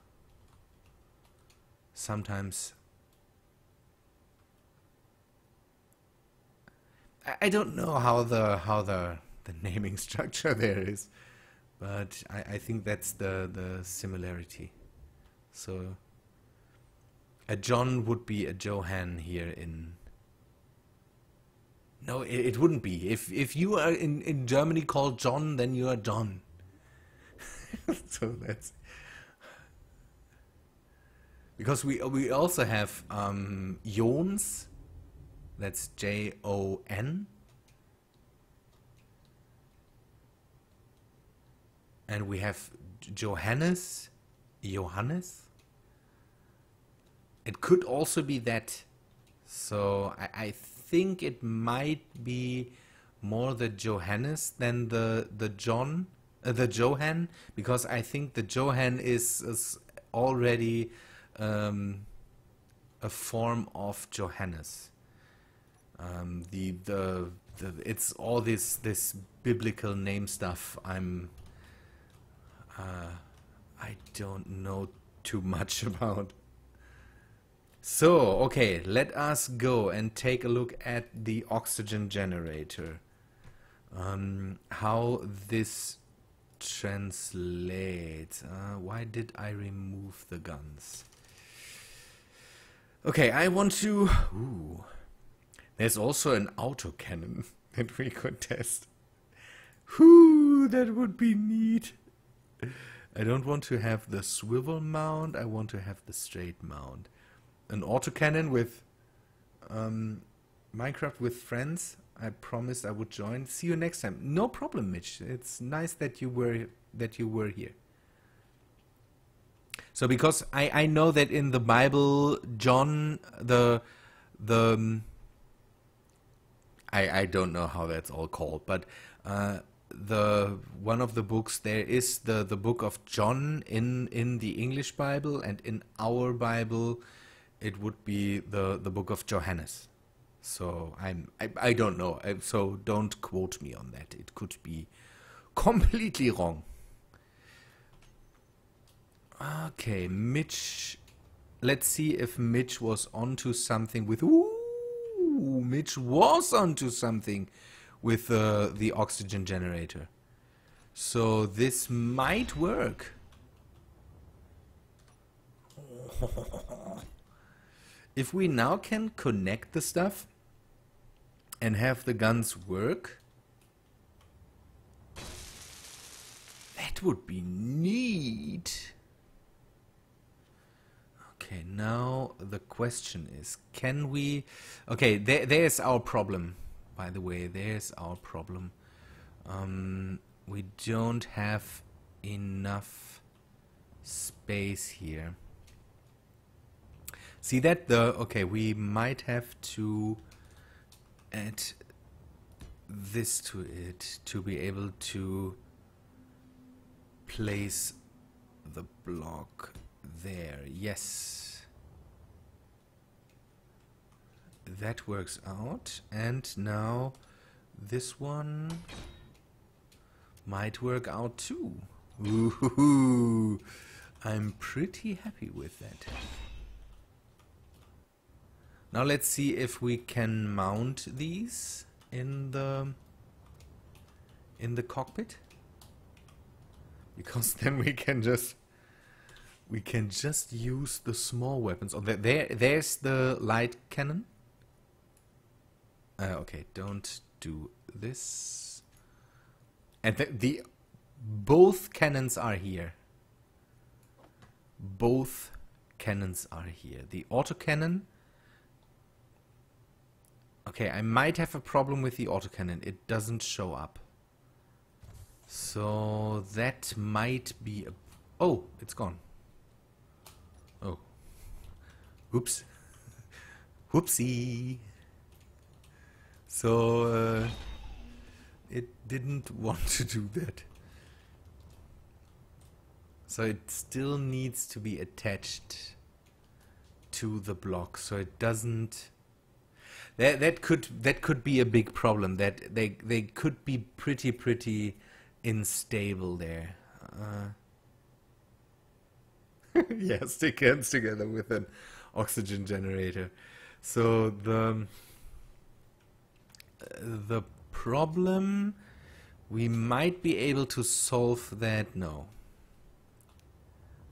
sometimes I don't know how the naming structure there is, but I think that's the similarity. So a John would be a Johann here in... No, it wouldn't be. If you are in Germany called John, then you are John. So that's... Because we also have Jons, that's Jon, and we have Johannes. It could also be that. So I think it might be more the Johannes than the Johann, because I think the Johann is already a form of Johannes. It's all this biblical name stuff. I don't know too much about. So, okay, let us go and take a look at the oxygen generator. How this translates. Why did I remove the guns? Okay, I want to... Ooh. There's also an autocannon that we could test. Whoo, that would be neat. I don't want to have the swivel mount, I want to have the straight mount. An autocannon with Minecraft with friends. I promised I would join. See you next time. No problem, Mitch. It's nice that you were here. So because I know that in the Bible, John, I don't know how that's all called, but the one of the books there is the book of John in the English Bible, and in our Bible it would be the book of Johannes. So I don't know. So don't quote me on that. It could be completely wrong. Okay, Mitch. Let's see if Mitch was onto something with. Ooh, Mitch was onto something with the oxygen generator. So this might work. If we now can connect the stuff and have the guns work, that would be neat. Okay, now the question is, can we... Okay, there's our problem, by the way, there's our problem. We don't have enough space here. See that? Okay, we might have to add this to it to be able to place the block there. Yes, that works out. And now this one might work out too. Ooh, I'm pretty happy with that. Now let's see if we can mount these in the cockpit, because then we can just use the small weapons. Oh, there's the light cannon. Okay, don't do this. And the both cannons are here. Both cannons are here. The autocannon. Okay, I might have a problem with the autocannon. It doesn't show up. So that might be a... Oh, it's gone. Oh. Oops. Whoopsie. So, it didn't want to do that. So it still needs to be attached to the block. So it doesn't... That could be a big problem. That they could be pretty unstable there. Yeah, stick hands together with an oxygen generator. So the problem, we might be able to solve that. No.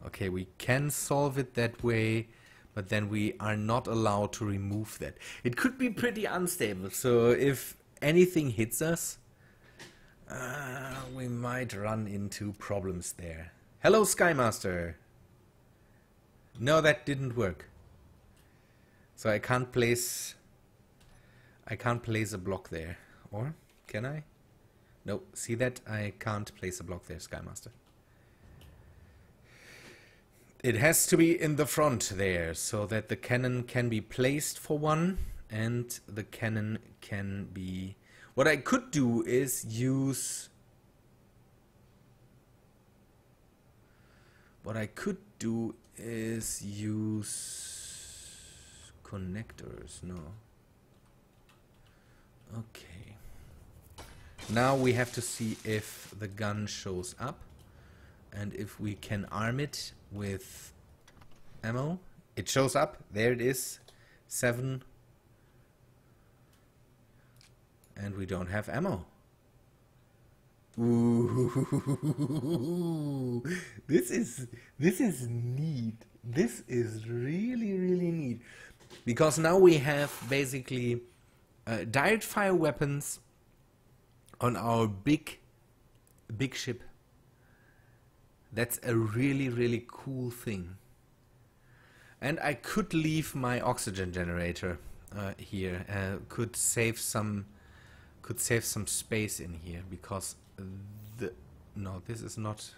Okay, we can solve it that way. But then we are not allowed to remove that. It could be pretty unstable, so if anything hits us, we might run into problems there. Hello, Skymaster! No, that didn't work. So I can't place a block there. Or, can I? No, see that? I can't place a block there, Skymaster. It has to be in the front there, so that the cannon can be placed for one, and the cannon can be... What I could do is use... connectors, no. Okay. Now we have to see if the gun shows up, and if we can arm it with ammo. It shows up. There it is. 7. And we don't have ammo. Ooh. This is neat. This is really neat. Because now we have basically direct fire weapons on our big ship. That's a really cool thing. And I could leave my oxygen generator here. Could save some space in here, because no, this is not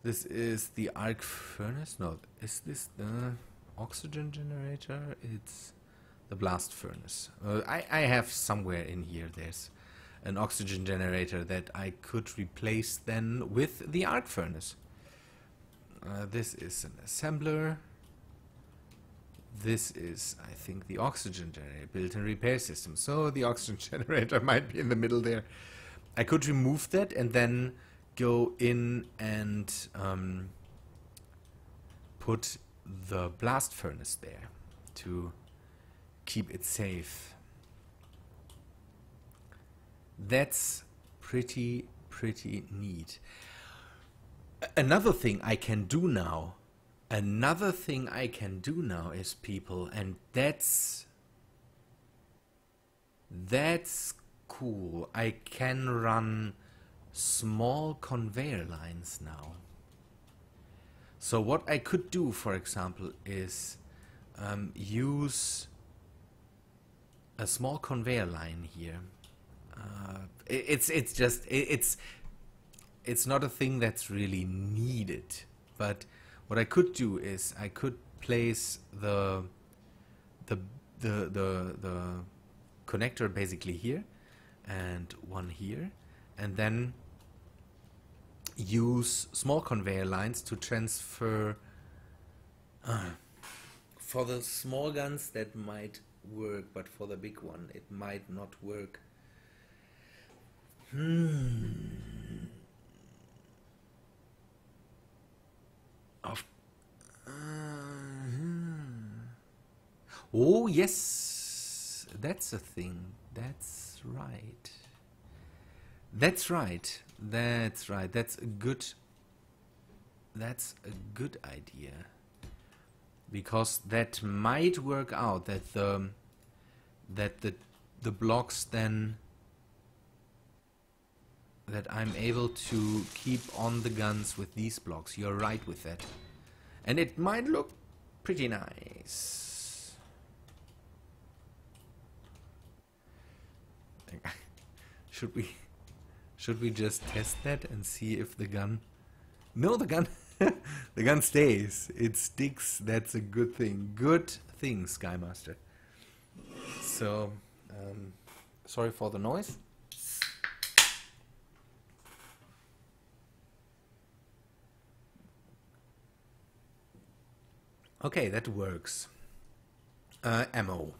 This is the arc furnace. No, is this the oxygen generator? It's the blast furnace. I have somewhere in here there's an oxygen generator that I could replace then with the arc furnace. This is an assembler. This is, I think, the oxygen generator, built-in repair system. So the oxygen generator might be in the middle there. I could remove that and then go in and put the blast furnace there to keep it safe. That's pretty neat. Another thing I can do now is, people, and that's cool. I can run small conveyor lines now. So what I could do, for example, is use a small conveyor line here. It's not a thing that's really needed, but what I could do is I could place the connector basically here and one here, and then use small conveyor lines to transfer. For the small guns that might work, but for the big one it might not work. Oh yes, that's a thing. That's right. That's right. That's right. That's a good idea. Because that might work out, that the blocks then, that I'm able to keep on the guns with these blocks. You're right with that. And it might look pretty nice. Should we just test that and see if the gun... No, the gun... the gun stays. It sticks. That's a good thing. Good thing, Sky Master. So, sorry for the noise. Okay, that works. Ammo.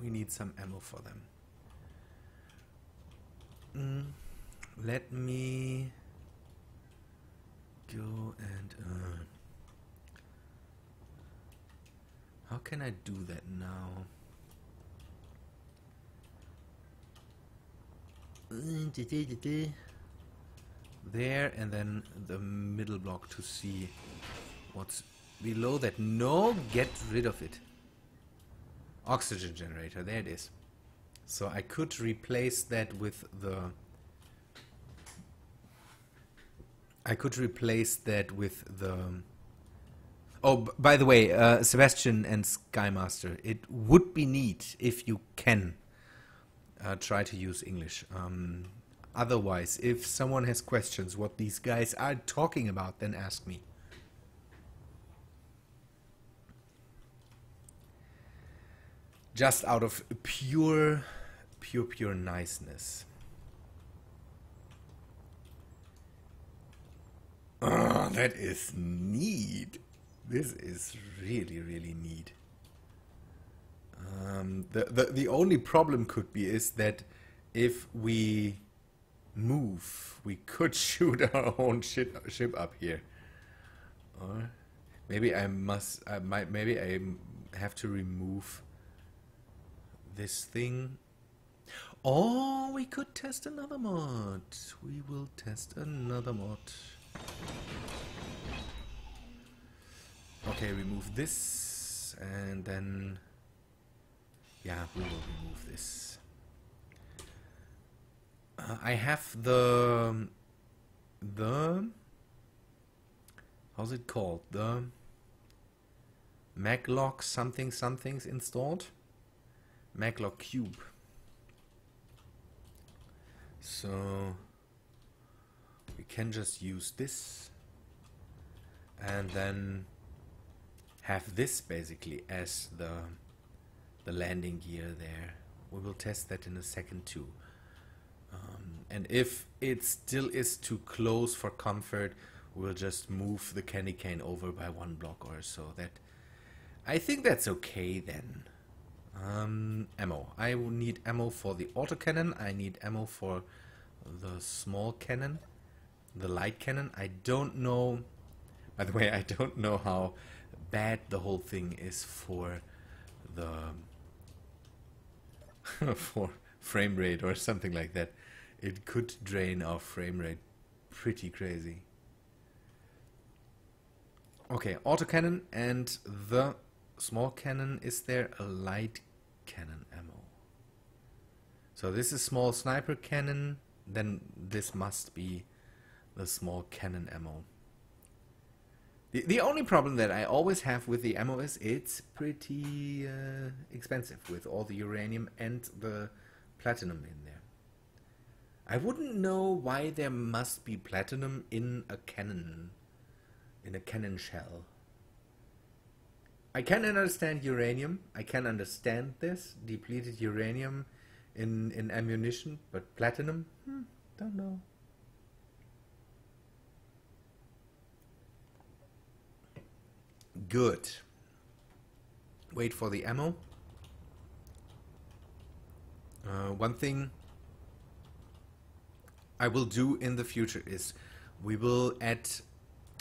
We need some ammo for them. Let me go and how can I do that now? There, and then the middle block to see what's below that. No, get rid of it. Oxygen generator, there it is. So I could replace that with the... Oh, by the way, Sebastian and Sky Master, it would be neat if you can try to use English. Otherwise, if someone has questions what these guys are talking about, then ask me. Just out of pure niceness. Oh, that is neat. This is really neat. The only problem could be is that if we move, we could shoot our own ship up here. Or maybe maybe I have to remove this thing. Oh, we could test another mod. We will test another mod. Okay, remove this, and then yeah, we will remove this. I have the how's it called? The Maglock something's installed. Maglock Cube. So we can just use this and then have this basically as the landing gear there. We will test that in a second too. And if it still is too close for comfort, we'll just move the candy cane over by 1 block or so. That, I think that's okay then. Ammo. I will need ammo for the autocannon. I need ammo for the small cannon, the light cannon. I don't know, by the way, I don't know how bad the whole thing is for the for frame rate or something like that. It could drain our frame rate pretty crazy. Okay, autocannon and the small cannon. Is there a light cannon ammo? So this is small sniper cannon, then this must be the small cannon ammo. The only problem that I always have with the ammo is it's pretty expensive with all the uranium and the platinum in there. I wouldn't know why there must be platinum in a cannon shell. I can understand uranium. I can understand this depleted uranium in ammunition, but platinum, don't know. Good. Wait for the ammo. One thing I will do in the future is we will add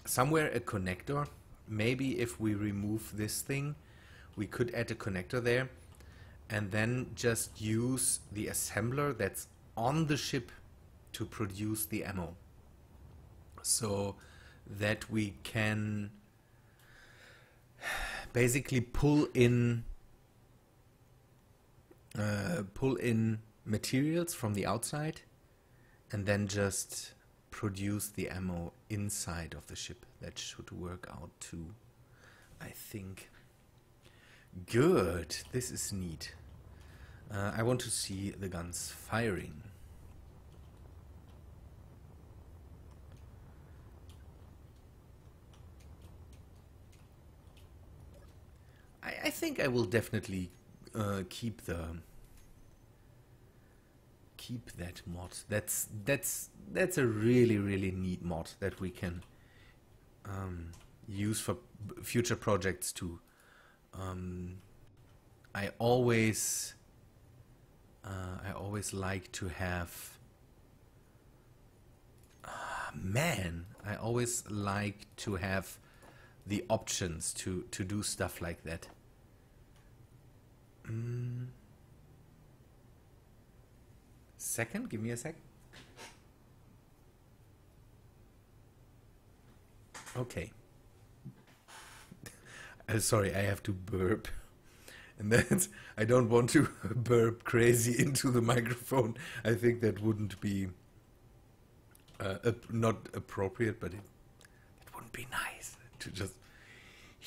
somewhere a connector. Maybe if we remove this thing, we could add a connector there and then just use the assembler that's on the ship to produce the ammo, so that we can basically pull in materials from the outside and then just produce the ammo inside of the ship. That should work out too, I think. Good, this is neat. I want to see the guns firing. I think I will definitely keep that mod. That's a really neat mod that we can use for future projects too. I always like to have I always like to have the options to do stuff like that. Second, give me a sec. Okay. Sorry, I have to burp. And that's, I don't want to burp crazy into the microphone. I think that wouldn't be not appropriate, but it wouldn't be nice to just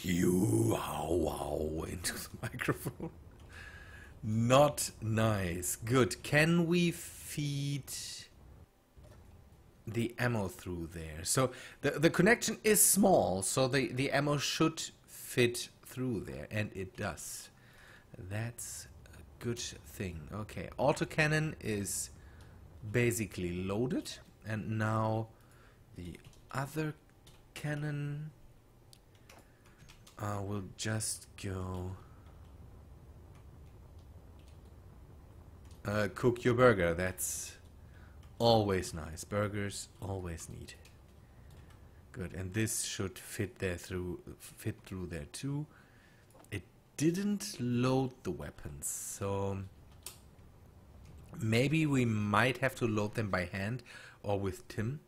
wow into the microphone. Not nice. Good. Can we feed the ammo through there? So the connection is small, so the ammo should fit through there, and it does. That's a good thing. Okay, autocannon is basically loaded, and now the other cannon will just go cook your burger. That's always nice. Burgers always neat. Good, and this should fit through there too. It didn't load the weapons, so maybe we might have to load them by hand or with Tim,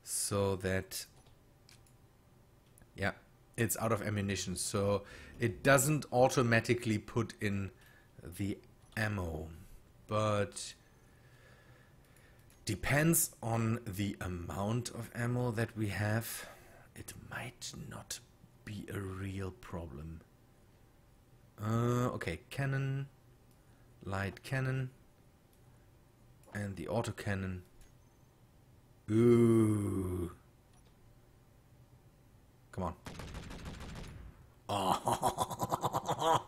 so that, yeah, it's out of ammunition, so it doesn't automatically put in the ammo, but depends on the amount of ammo that we have. It might not be a real problem. Okay, cannon, light cannon, and the autocannon. Ooh. Come on. Oh.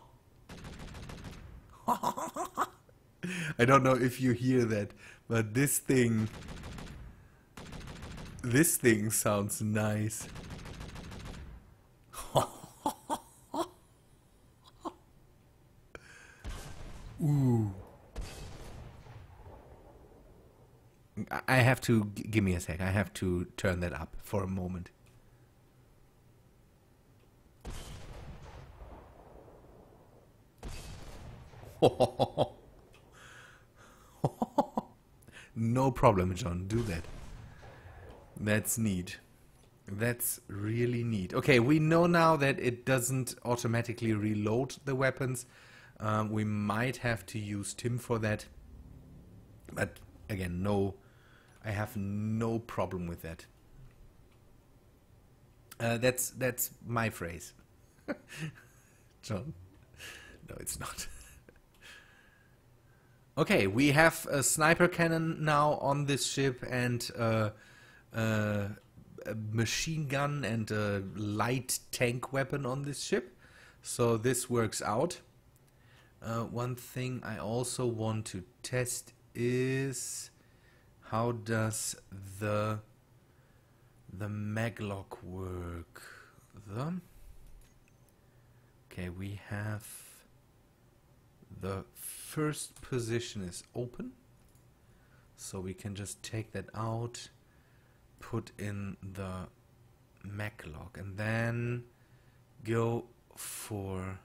I don't know if you hear that, but this thing sounds nice. Ooh. I have to, give me a sec, I have to turn that up for a moment. No problem, John, do that. That's neat. That's really neat. Okay, we know now that it doesn't automatically reload the weapons. We might have to use Tim for that. But again, no, I have no problem with that. That's my phrase. John. No, it's not. Okay, we have a sniper cannon now on this ship and a machine gun and a light tank weapon on this ship. So this works out. One thing I also want to test is how does the maglock work? Okay, we have the first position is open, so we can just take that out, put in the maglock, and then go for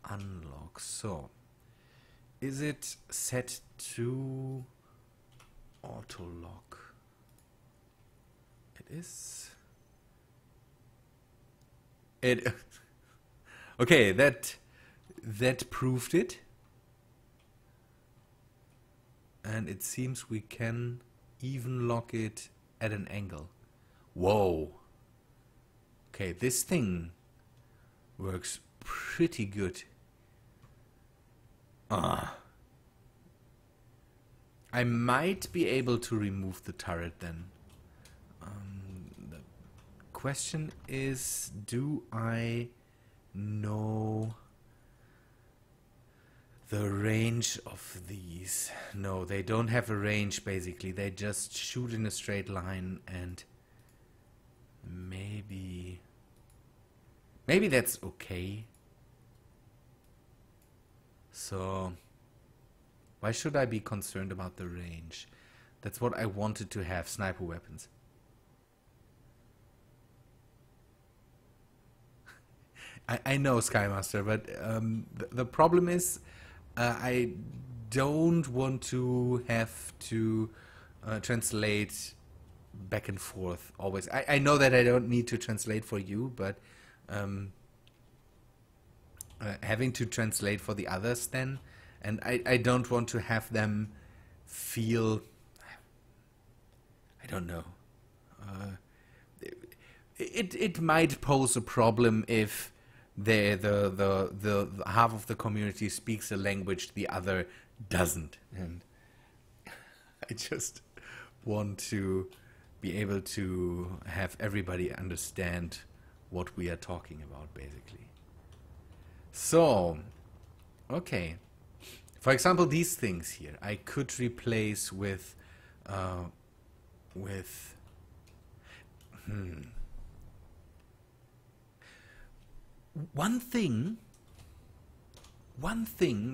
unlock. So is it set to auto lock? It is. It okay, that proved it. And it seems we can even lock it at an angle. Whoa. Okay, this thing works pretty good. I might be able to remove the turret then. The question is, do I know the range of these? No, they don't have a range basically. They just shoot in a straight line, and maybe that's okay. So why should I be concerned about the range? That's what I wanted to have, sniper weapons. I know, Skymaster, but the problem is I don't want to have to translate back and forth always. I know that I don't need to translate for you, but having to translate for the others then, and I don't want to have them feel, I don't know, it might pose a problem if the half of the community speaks a language the other doesn't, and I just want to be able to have everybody understand what we are talking about, basically. So, okay, for example, these things here I could replace with One thing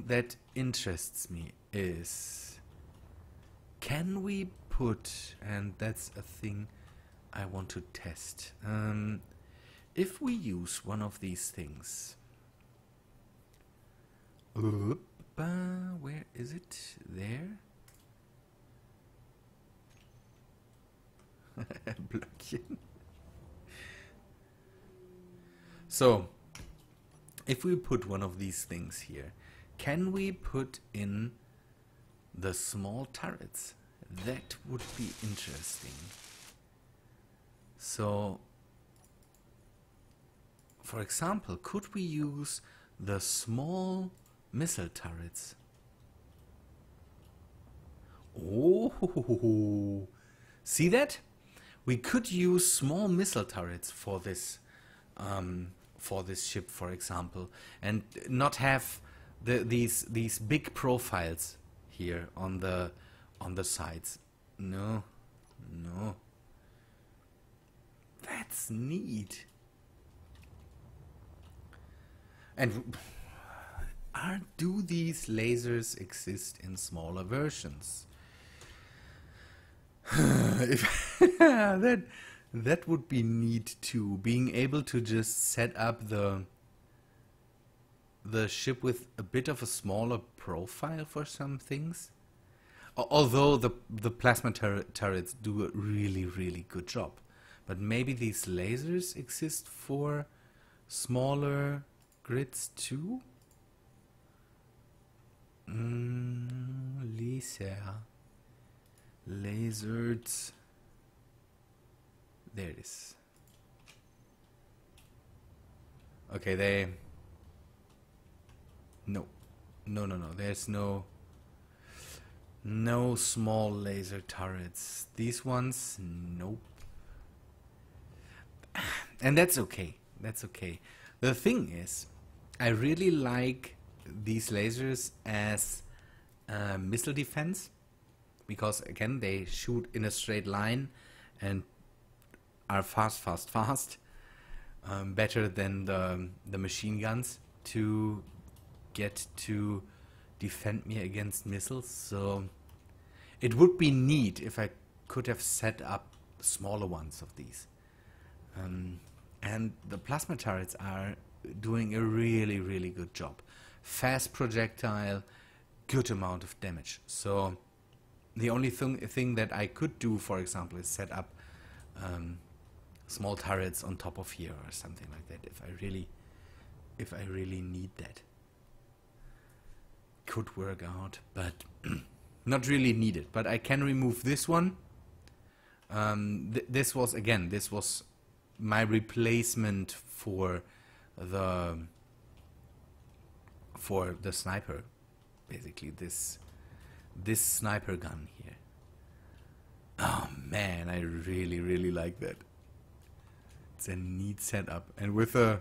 that interests me is, can we put, and that's a thing I want to test, if we use one of these things, where is it? There? Blöckchen. So, if we put one of these things here, can we put in the small turrets? That would be interesting. So, for example, could we use the small missile turrets? Oh, see that? We could use small missile turrets for this ship, for example, and not have these big profiles here on the sides. No, no. That's neat. And do these lasers exist in smaller versions? That would be neat too. Being able to just set up the ship with a bit of a smaller profile for some things. Although the plasma turrets do a really, really good job. But maybe these lasers exist for smaller grids too? Lasers. There it is. Okay, no. There's no small laser turrets. These ones, nope. And that's okay. That's okay. The thing is, I really like these lasers as missile defense, because again they shoot in a straight line and are fast. Better than the machine guns to get to defend me against missiles. So it would be neat if I could have set up smaller ones of these. And the plasma turrets are doing a really, really good job. Fast projectile, good amount of damage. So the only thing that I could do, for example, is set up small turrets on top of here or something like that, if I really need that. Could work out, but not really needed. But I can remove this one. This was my replacement for the sniper, basically this sniper gun here. Oh man, I really like that. It's a neat setup, and with the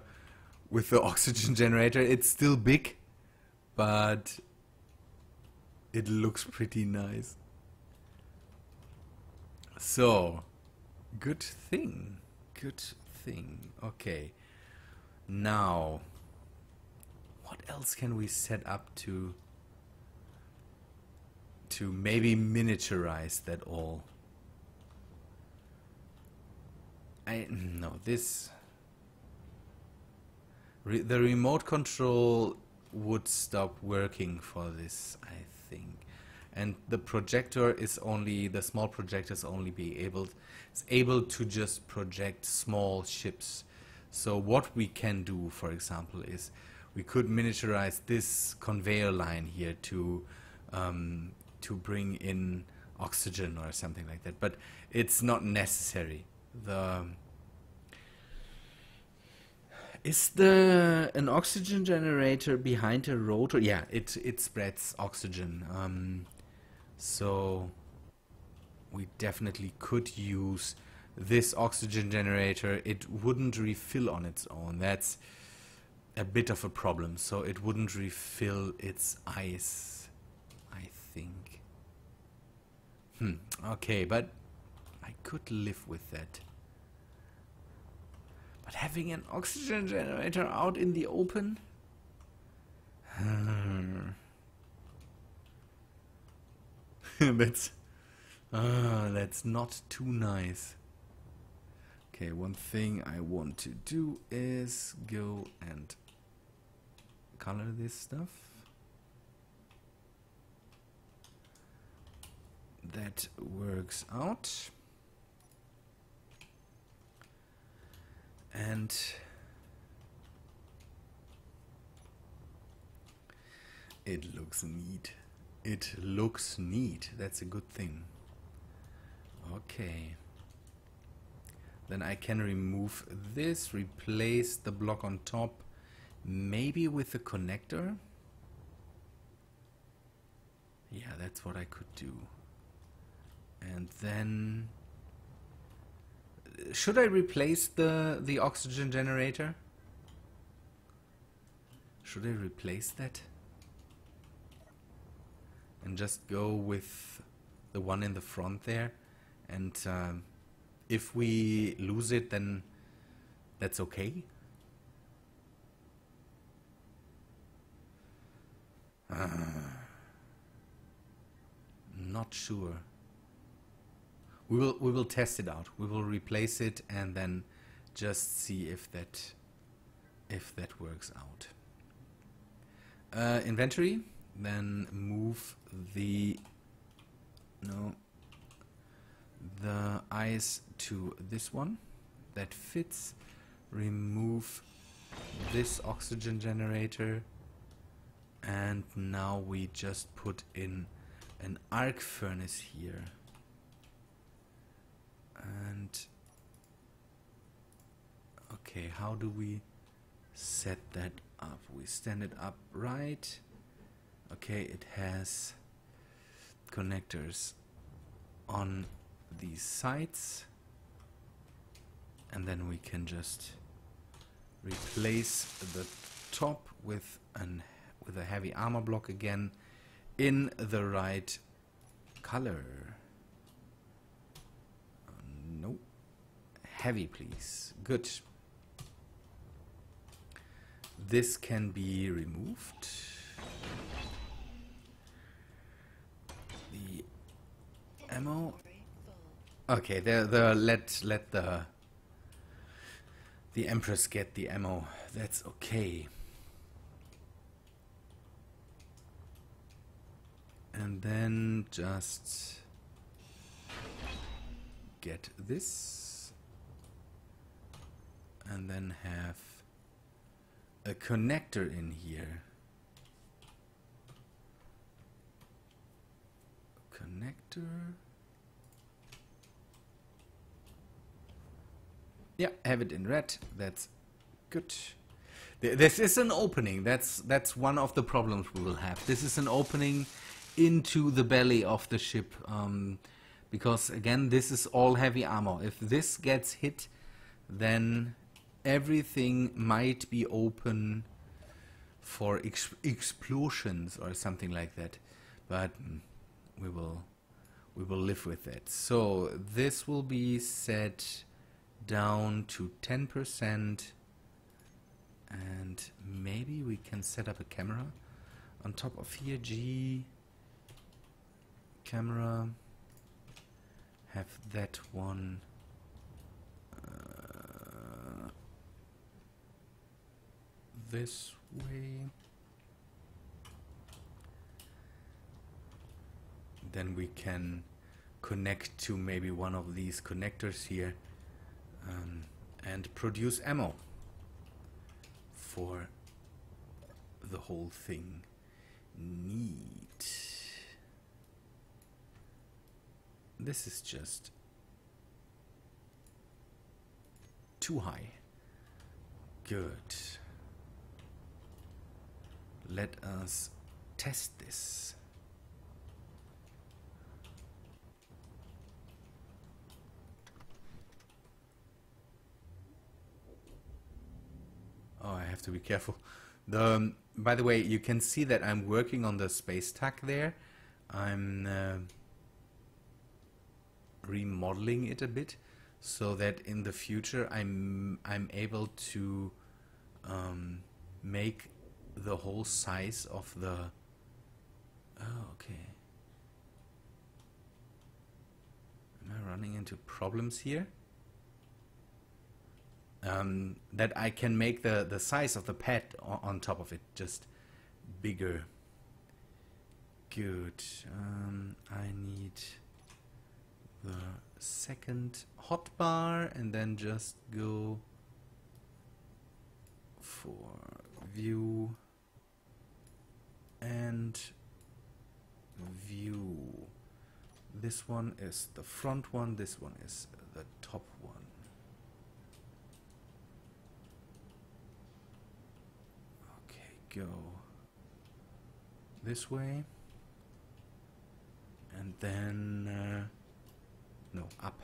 oxygen generator, it's still big, but it looks pretty nice. So, good thing. Okay, now what else can we set up to maybe miniaturize that all? The remote control would stop working for this, I think. And the projector is only, the small projector is only able to just project small ships. So what we can do, for example, is we could miniaturize this conveyor line here to bring in oxygen or something like that. But it's not necessary. Is there an oxygen generator behind a rotor? Yeah, it spreads oxygen. So we definitely could use this oxygen generator. It wouldn't refill on its own. That's a bit of a problem. So it wouldn't refill its ice, I think. Okay, but I could live with that. But having an oxygen generator out in the open? That's not too nice. Okay, one thing I want to do is go and color this stuff. That works out. And it looks neat. It looks neat. That's a good thing. Okay. Then I can remove this, replace the block on top, maybe with a connector. Yeah, that's what I could do. And then should I replace the oxygen generator? Should I replace that? And just go with the one in the front there, and if we lose it, then that's okay. Not sure. We will test it out. We will replace it and then just see if that works out. Inventory. Then move the eyes to this one. That fits. Remove this oxygen generator. And now we just put in an arc furnace here. And okay, how do we set that up? We stand it up right. Okay, it has connectors on these sides, and then we can just replace the top with a heavy armor block again in the right color. No, heavy please. Good. This can be removed. The ammo. Okay, let the Empress get the ammo. That's okay. And then just get this, and then have a connector in here. Connector. Yeah, have it in red. That's good. This is an opening. That's one of the problems we will have. This is an opening into the belly of the ship, because again, this is all heavy armor. If this gets hit, then everything might be open for explosions or something like that. But we will live with it. So this will be set down to 10%, and maybe we can set up a camera on top of here. G camera, have that one this way. Then we can connect to maybe one of these connectors here, and produce ammo for the whole thing. Neat. This is just too high. Good. Let us test this. Oh, I have to be careful. By the way, you can see that I'm working on the space tack there. I'm remodeling it a bit so that in the future I'm able to make the whole size of the... Oh, okay. Am I running into problems here? That I can make the size of the pad on top of it just bigger. Good. I need the second hotbar, and then just go for view and view. This one is the front one, this one is the top one. Go this way, and then no, up.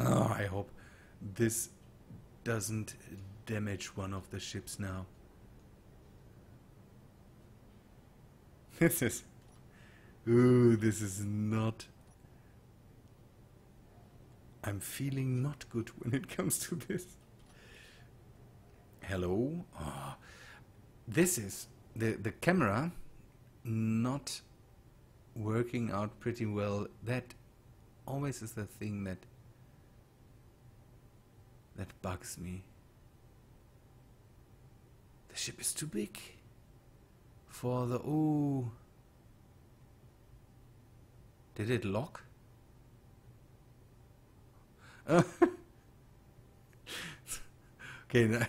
Oh, I hope this doesn't damage one of the ships now. This is... Ooh, this is not... I'm feeling not good when it comes to this. Hello? Oh, this is... The camera not working out pretty well. That always is the thing that bugs me. The ship is too big for the... Ooh. Did it lock? Okay,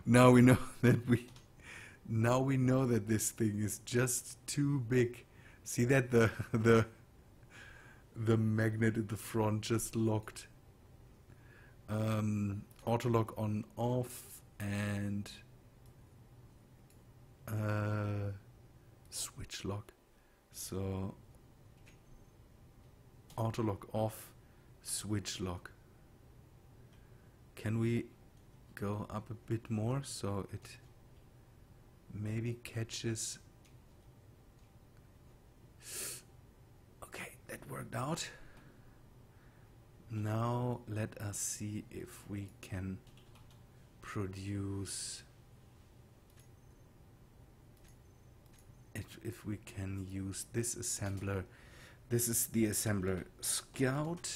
now we know that we know that this thing is just too big. See that the magnet in the front just locked. Auto lock on off and switch lock. So auto lock off, switch lock. Can we go up a bit more so it maybe catches? Okay, that worked out. Now let us see if we can produce it, if we can use this assembler. This is the assembler Scout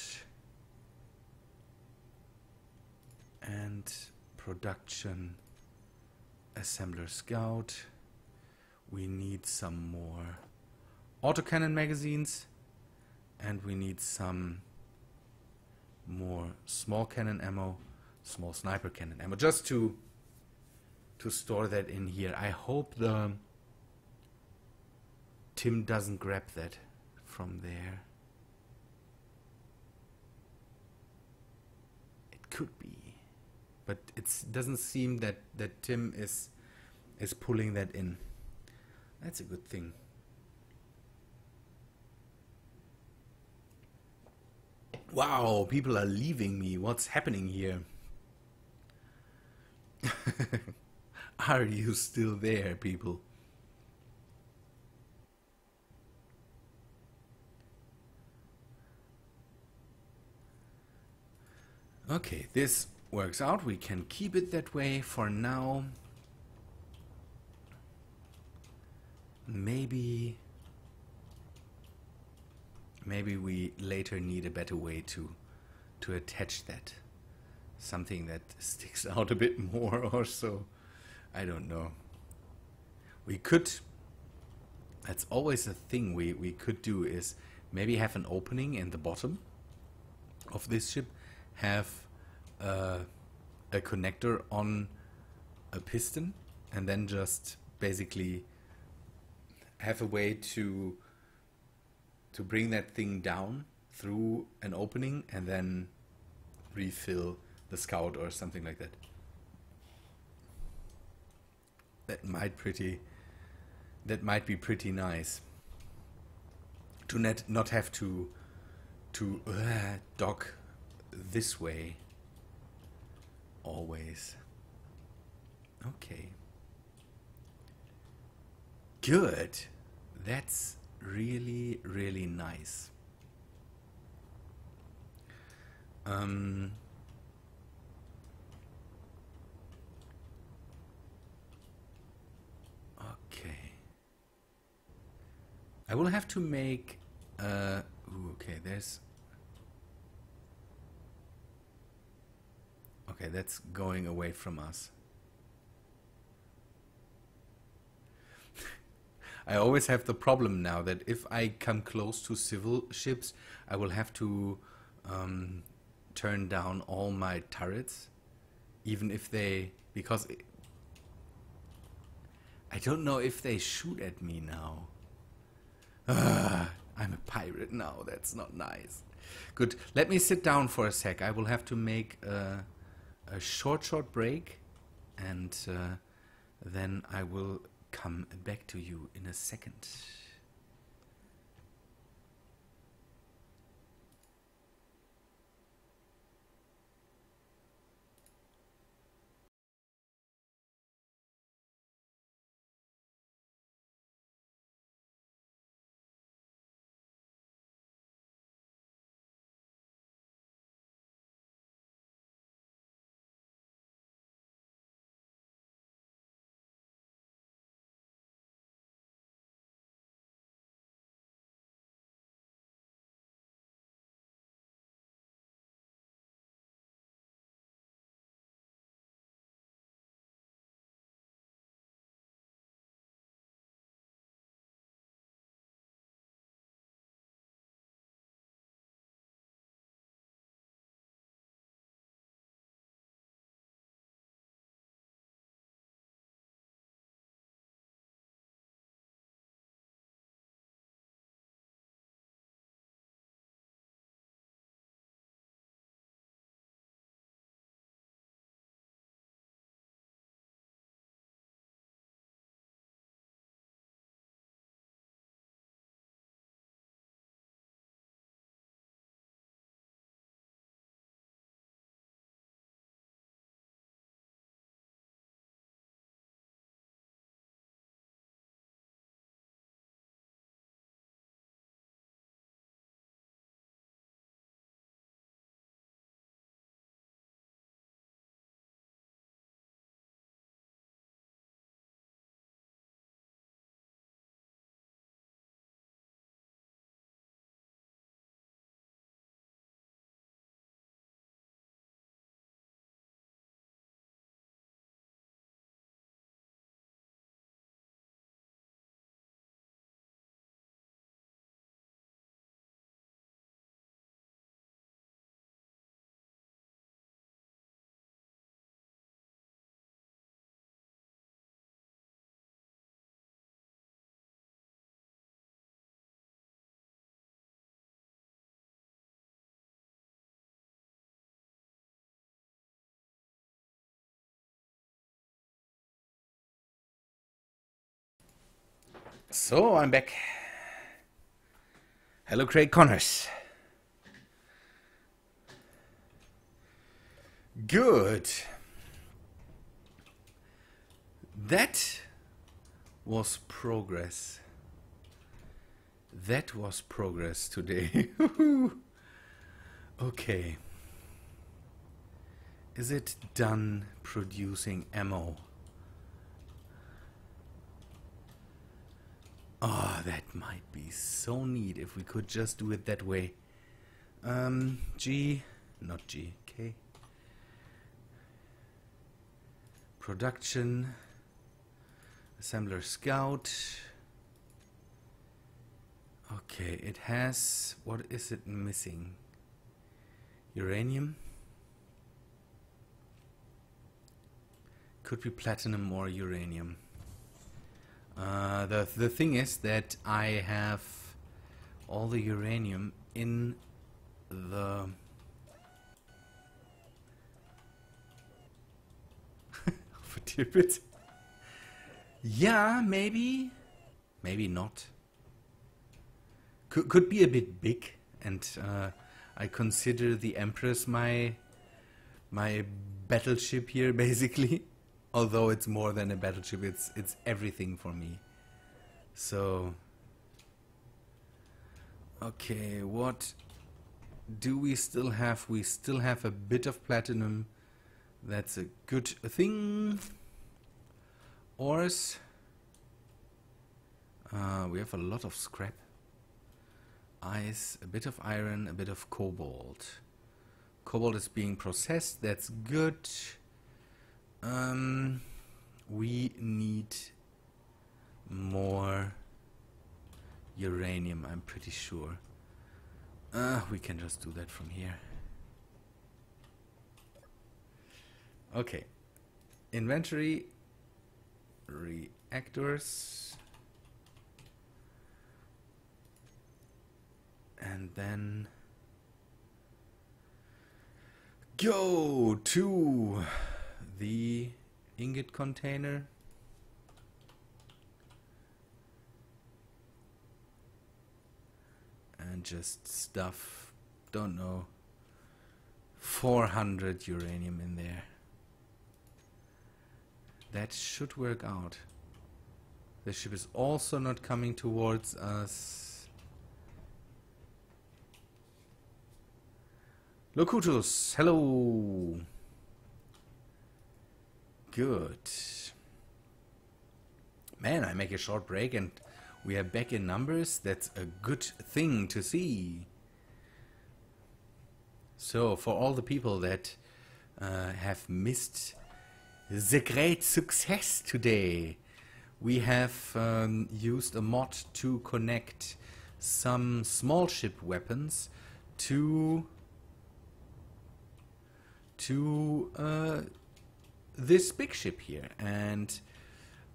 and production assembler Scout. We need some more autocannon magazines and we need some more small cannon ammo, small sniper cannon ammo, just to store that in here. I hope the Tim doesn't grab that from there. It could be, but it doesn't seem that Tim is pulling that in. That's a good thing. Wow, people are leaving me. What's happening here? Are you still there, people? Okay, this works out. We can keep it that way for now. Maybe we later need a better way to attach that. Something that sticks out a bit more or so. I don't know. We could... That's always a thing we could do, is maybe have an opening in the bottom of this ship, have a connector on a piston, and then just basically have a way to bring that thing down through an opening and then refill the Scout or something like that. That might be pretty nice to not have to dock this way always. Okay, good. That's really, really nice. Okay. I will have to make ooh, okay, there's... Okay, that's going away from us. I always have the problem now that if I come close to civil ships, I will have to turn down all my turrets, even if they... Because I don't know if they shoot at me now. I'm a pirate now, that's not nice. Good, let me sit down for a sec. I will have to make a short break, and then I will come back to you in a second. So, I'm back. Hello, Craig Connors. Good. That was progress. That was progress today. Okay. Is it done producing ammo? Oh, that might be so neat if we could just do it that way. G, not G, K. Production, assembler scout. Okay, it has, what is it missing? Uranium? Could be platinum or uranium. The thing is that I have all the uranium in the for tidbit. Yeah, maybe not. Could be a bit big, and I consider the Empress my battleship here, basically. Although it's more than a battleship, it's everything for me. So, okay, what do we still have? We still have a bit of platinum. That's a good thing. Ores. We have a lot of scrap. Ice, a bit of iron, a bit of cobalt. Cobalt is being processed. That's good. We need more uranium, I'm pretty sure. We can just do that from here. Okay. Inventory. Reactors. And then go to the ingot container. And just stuff, don't know, 400 uranium in there. That should work out. The ship is also not coming towards us. Locutus, hello. Good. Man, I make a short break and we are back in numbers. That's a good thing to see. So, for all the people that have missed the great success today, we have used a mod to connect some small ship weapons to this big ship here, and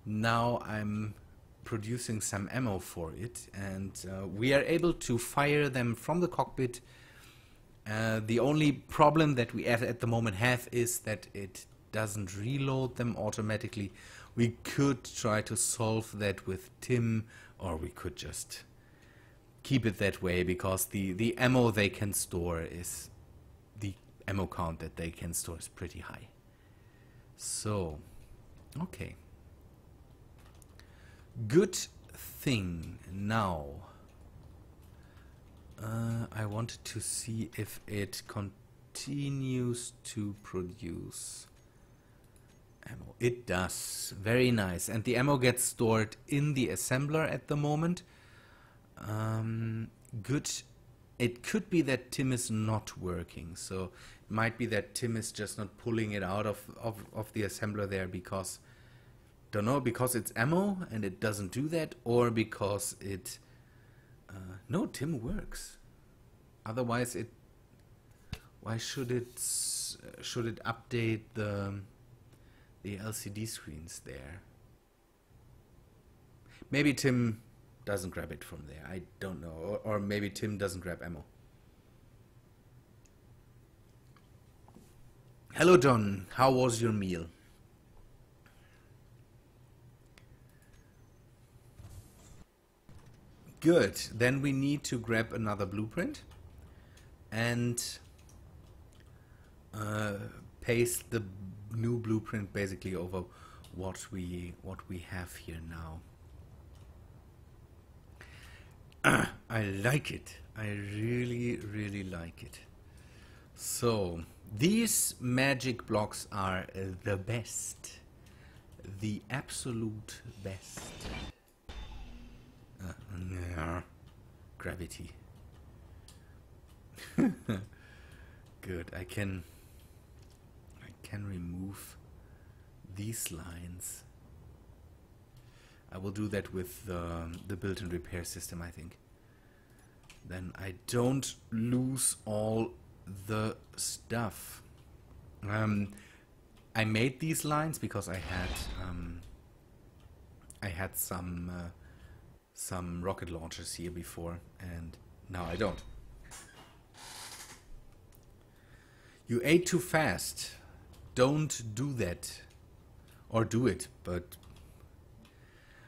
now I'm producing some ammo for it, and we are able to fire them from the cockpit. The only problem that we at the moment have is that it doesn't reload them automatically. We could try to solve that with Tim, or we could just keep it that way, because the ammo they can store is, the ammo count that they can store is pretty high. So, okay. Good thing. Now, I wanted to see if it continues to produce ammo. It does. Very nice. And the ammo gets stored in the assembler at the moment. Good. It could be that Tim is not working. So it might be that Tim is just not pulling it out of the assembler there because, don't know, because it's ammo and it doesn't do that, or because it... no, Tim works. Otherwise it... Why should it update the LCD screens there? Maybe Tim doesn't grab it from there. I don't know. Or maybe Tim doesn't grab ammo. Hello, John. How was your meal? Good. Then we need to grab another blueprint and paste the new blueprint basically over what we have here now. I like it. I really like it. So these magic blocks are the best, the absolute best. Gravity. Good. I can remove these lines. I will do that with the built-in repair system, I think. Then I don't lose all the stuff. I made these lines because I had some rocket launchers here before, and now I don't. You ate too fast. Don't do that. Or do it, but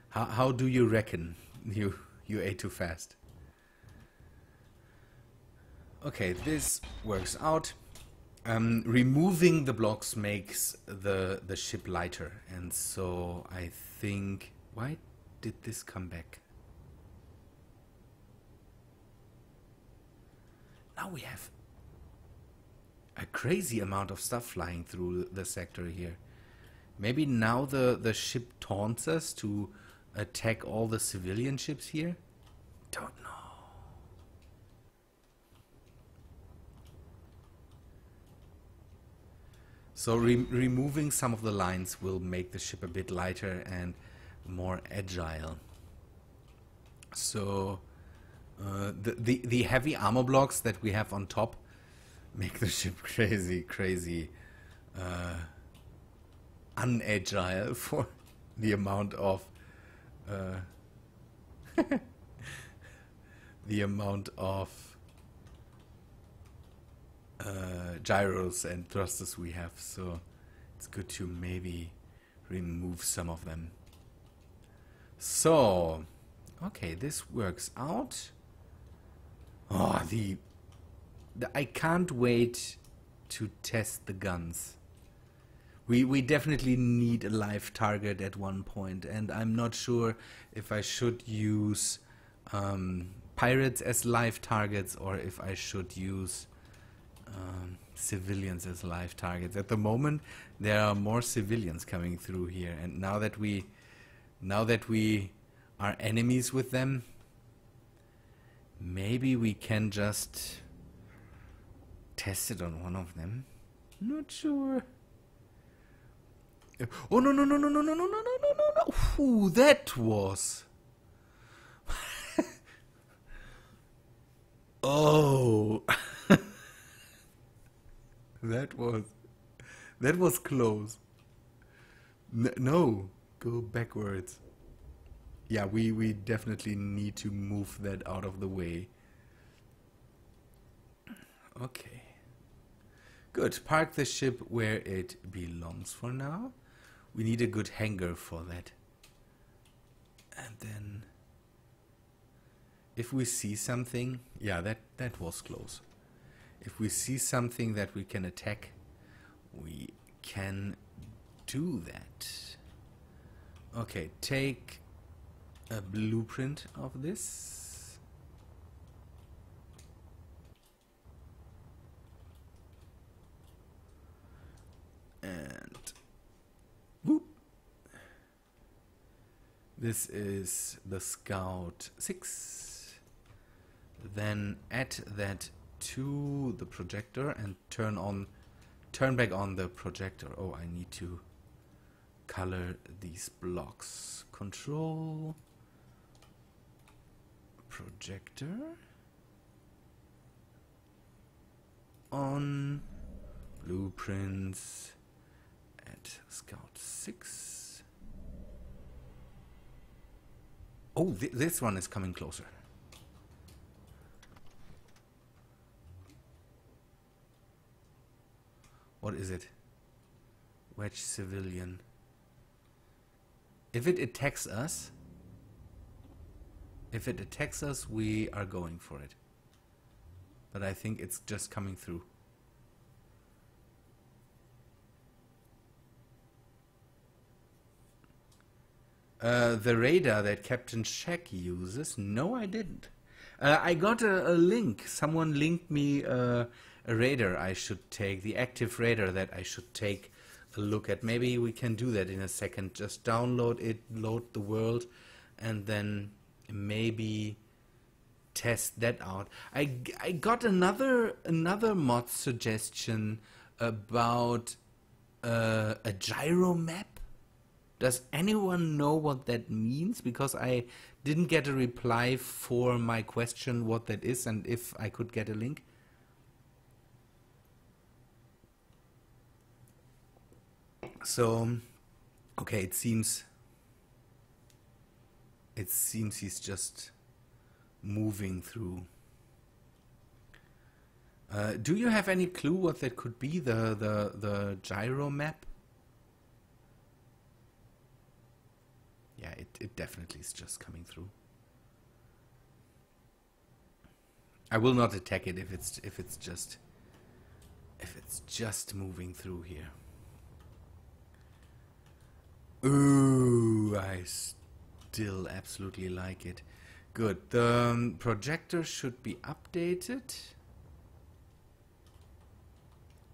how do you reckon you ate too fast? Okay, this works out. Removing the blocks makes the ship lighter, and so I think... Why did this come back? Now we have a crazy amount of stuff flying through the sector here. Maybe now the ship taunts us to attack all the civilian ships here? Don't know. So removing some of the lines will make the ship a bit lighter and more agile. So the heavy armor blocks that we have on top make the ship crazy unagile for the amount of gyros and thrusters we have, so it's good to maybe remove some of them. So, okay, this works out. Oh, I can't wait to test the guns. We definitely need a live target at one point, and I'm not sure if I should use pirates as live targets or if I should use civilians as live targets. At the moment, there are more civilians coming through here, and now that we are enemies with them, maybe we can just test it on one of them. Not sure. Oh no. Ooh, that was. Oh. That was close. No, go backwards. Yeah, we definitely need to move that out of the way. Okay. Good. Park the ship where it belongs for now. We need a good hangar for that. And then if we see something, yeah, that was close. If we see something that we can attack, we can do that. Okay, take a blueprint of this. And whoop. This is the Scout 6. Then add that to the projector and turn back on the projector. Oh, I need to color these blocks. Control projector on blueprints at Scout 6. Oh, this one is coming closer. What is it? Wedge civilian. If it attacks us, If it attacks us, we are going for it. But I think it's just coming through. The radar that Captain Shack uses? No, I didn't. I got a link. Someone linked me a radar I should take, the active radar that I should take a look at. Maybe we can do that in a second. Just download it, load the world, and then maybe test that out. I got another mod suggestion about a gyro map. Does anyone know what that means? Because I didn't get a reply for my question what that is and if I could get a link. So, okay, it seems he's just moving through. Do you have any clue what that could be, the gyro map? Yeah, it definitely is just coming through. I will not attack it if it's just moving through here. Ooh, I still absolutely like it. Good. The projector should be updated.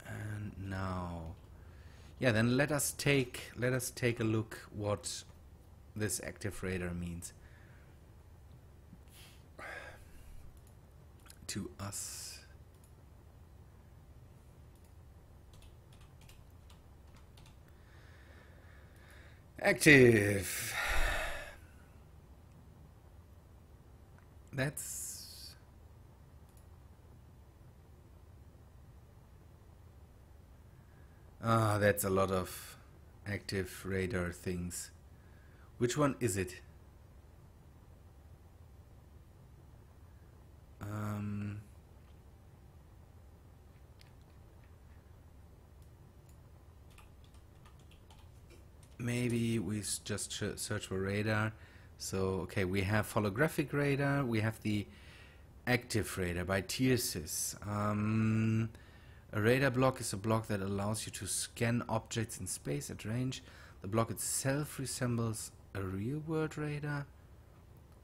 And now, yeah, then let us take a look what this active radar means to us. Active. That's that's a lot of active radar things. Which one is it? Maybe we just search for radar. So, okay, we have holographic radar, we have the active radar by Tiersis. A radar block is a block that allows you to scan objects in space at range. The block itself resembles a real-world radar.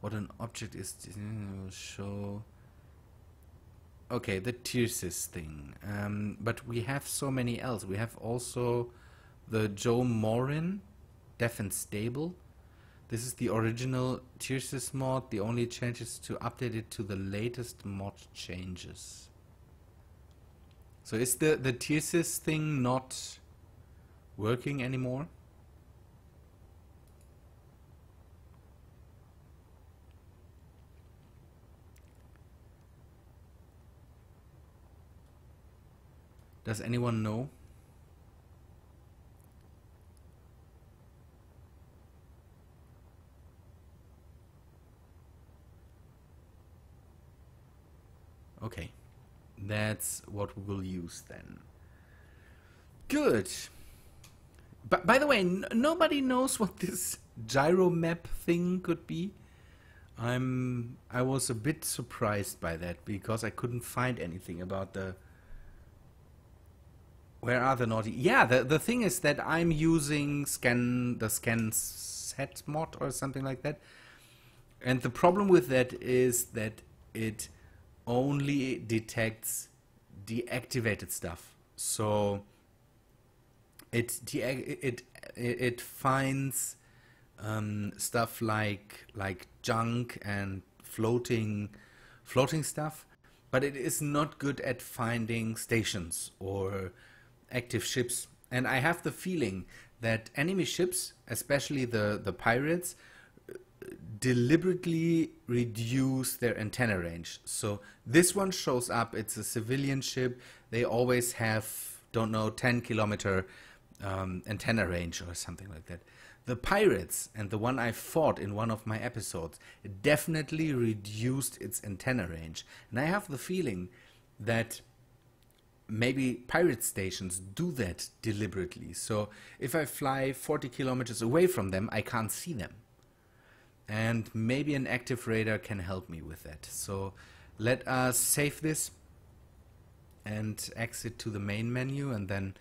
What an object is will show. Okay, the Tiersis thing. But we have so many else. We have also the Joe Morin, Deaf and Stable. This is the original Tiersis mod. The only change is to update it to the latest mod changes. So is the Tiersis thing not working anymore? Does anyone know? Okay, that's what we will use then. Good. But by the way, nobody knows what this gyro map thing could be. I was a bit surprised by that because I couldn't find anything about the. Where are the naughty? Yeah, the thing is that I'm using the scan set mod or something like that, and the problem with that is that it only detects deactivated stuff. So it finds stuff like junk and floating stuff, but it is not good at finding stations or active ships. And I have the feeling that enemy ships, especially the pirates, deliberately reduce their antenna range. So this one shows up, it's a civilian ship, they always have, don't know, 10-kilometer antenna range or something like that. The pirates, and the one I fought in one of my episodes, it definitely reduced its antenna range. And I have the feeling that maybe pirate stations do that deliberately. So if I fly 40 kilometers away from them, I can't see them. and maybe an active radar can help me with that. So let us save this and exit to the main menu, and then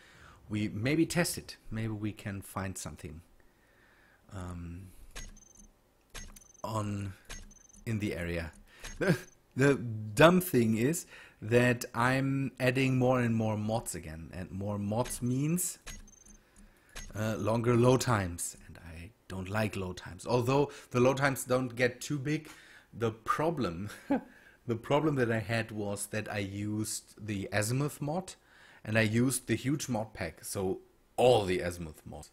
we maybe test it. Maybe we can find something in the area. The dumb thing is that I'm adding more and more mods again, and more mods means longer load times, and I don't like load times. Although the load times don't get too big, the problem the problem that I had was that I used the Azimuth mod, and I used the huge mod pack, so all the Azimuth mods.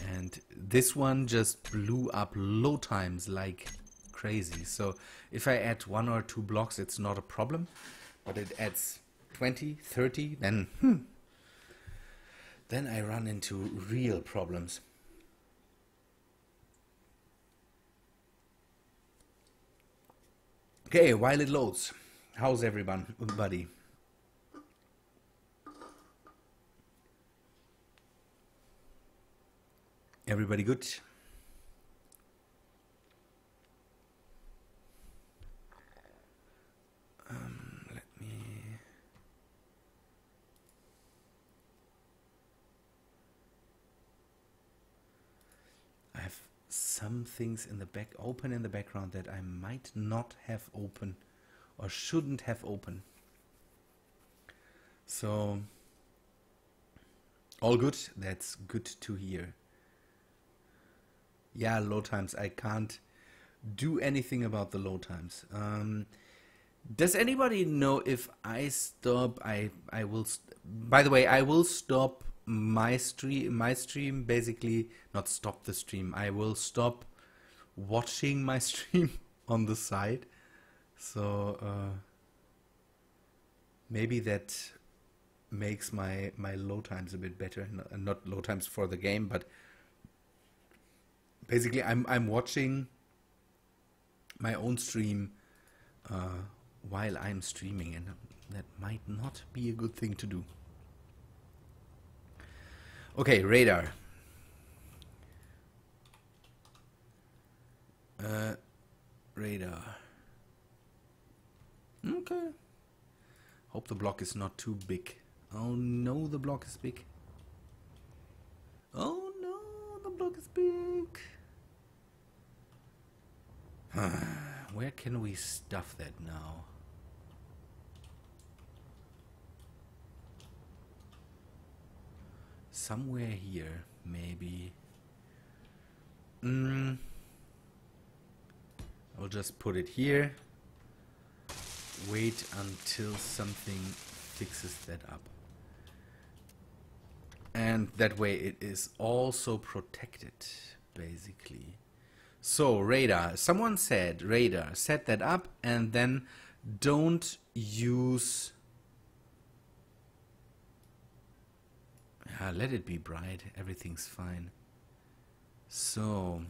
And this one just blew up load times like crazy. So if I add 1 or 2 blocks, it's not a problem, but it adds 20, 30, then I run into real problems. Okay, while it loads, how's everybody? Everybody good? Let me... I have some things in the open in the background that I might not have open or shouldn't have open. So all good. That's good to hear. Yeah, load times. I can't do anything about the load times. Does anybody know if I stop? I will. By the way, I will stop my stream. Basically, not stop the stream. I will stop watching my stream on the side. So maybe that makes my load times a bit better. Not load times for the game, but basically I'm watching my own stream while I'm streaming, and that might not be a good thing to do. Okay, radar. Radar. Okay. Hope the block is not too big. Oh no, the block is big. Oh no, the block is big. Where can we stuff that now? Somewhere here, maybe. I'll just put it here. Wait until something fixes that up. And that way it is also protected, basically. So, radar. Someone said, radar, set that up and then don't use... let it be bright. Everything's fine. So...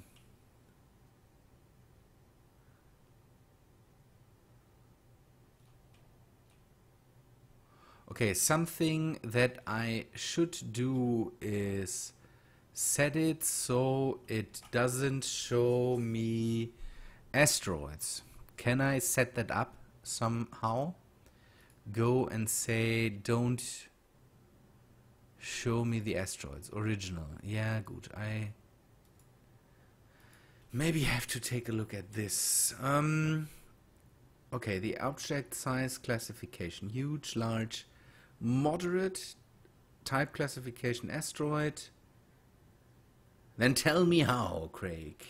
okay, something that I should do is set it so it doesn't show me asteroids. Can I set that up somehow? Go and say don't show me the asteroids. Original. Yeah, good. I maybe have to take a look at this. Okay, the object size classification. Huge, large, moderate, type classification asteroid. Then tell me how, Craig.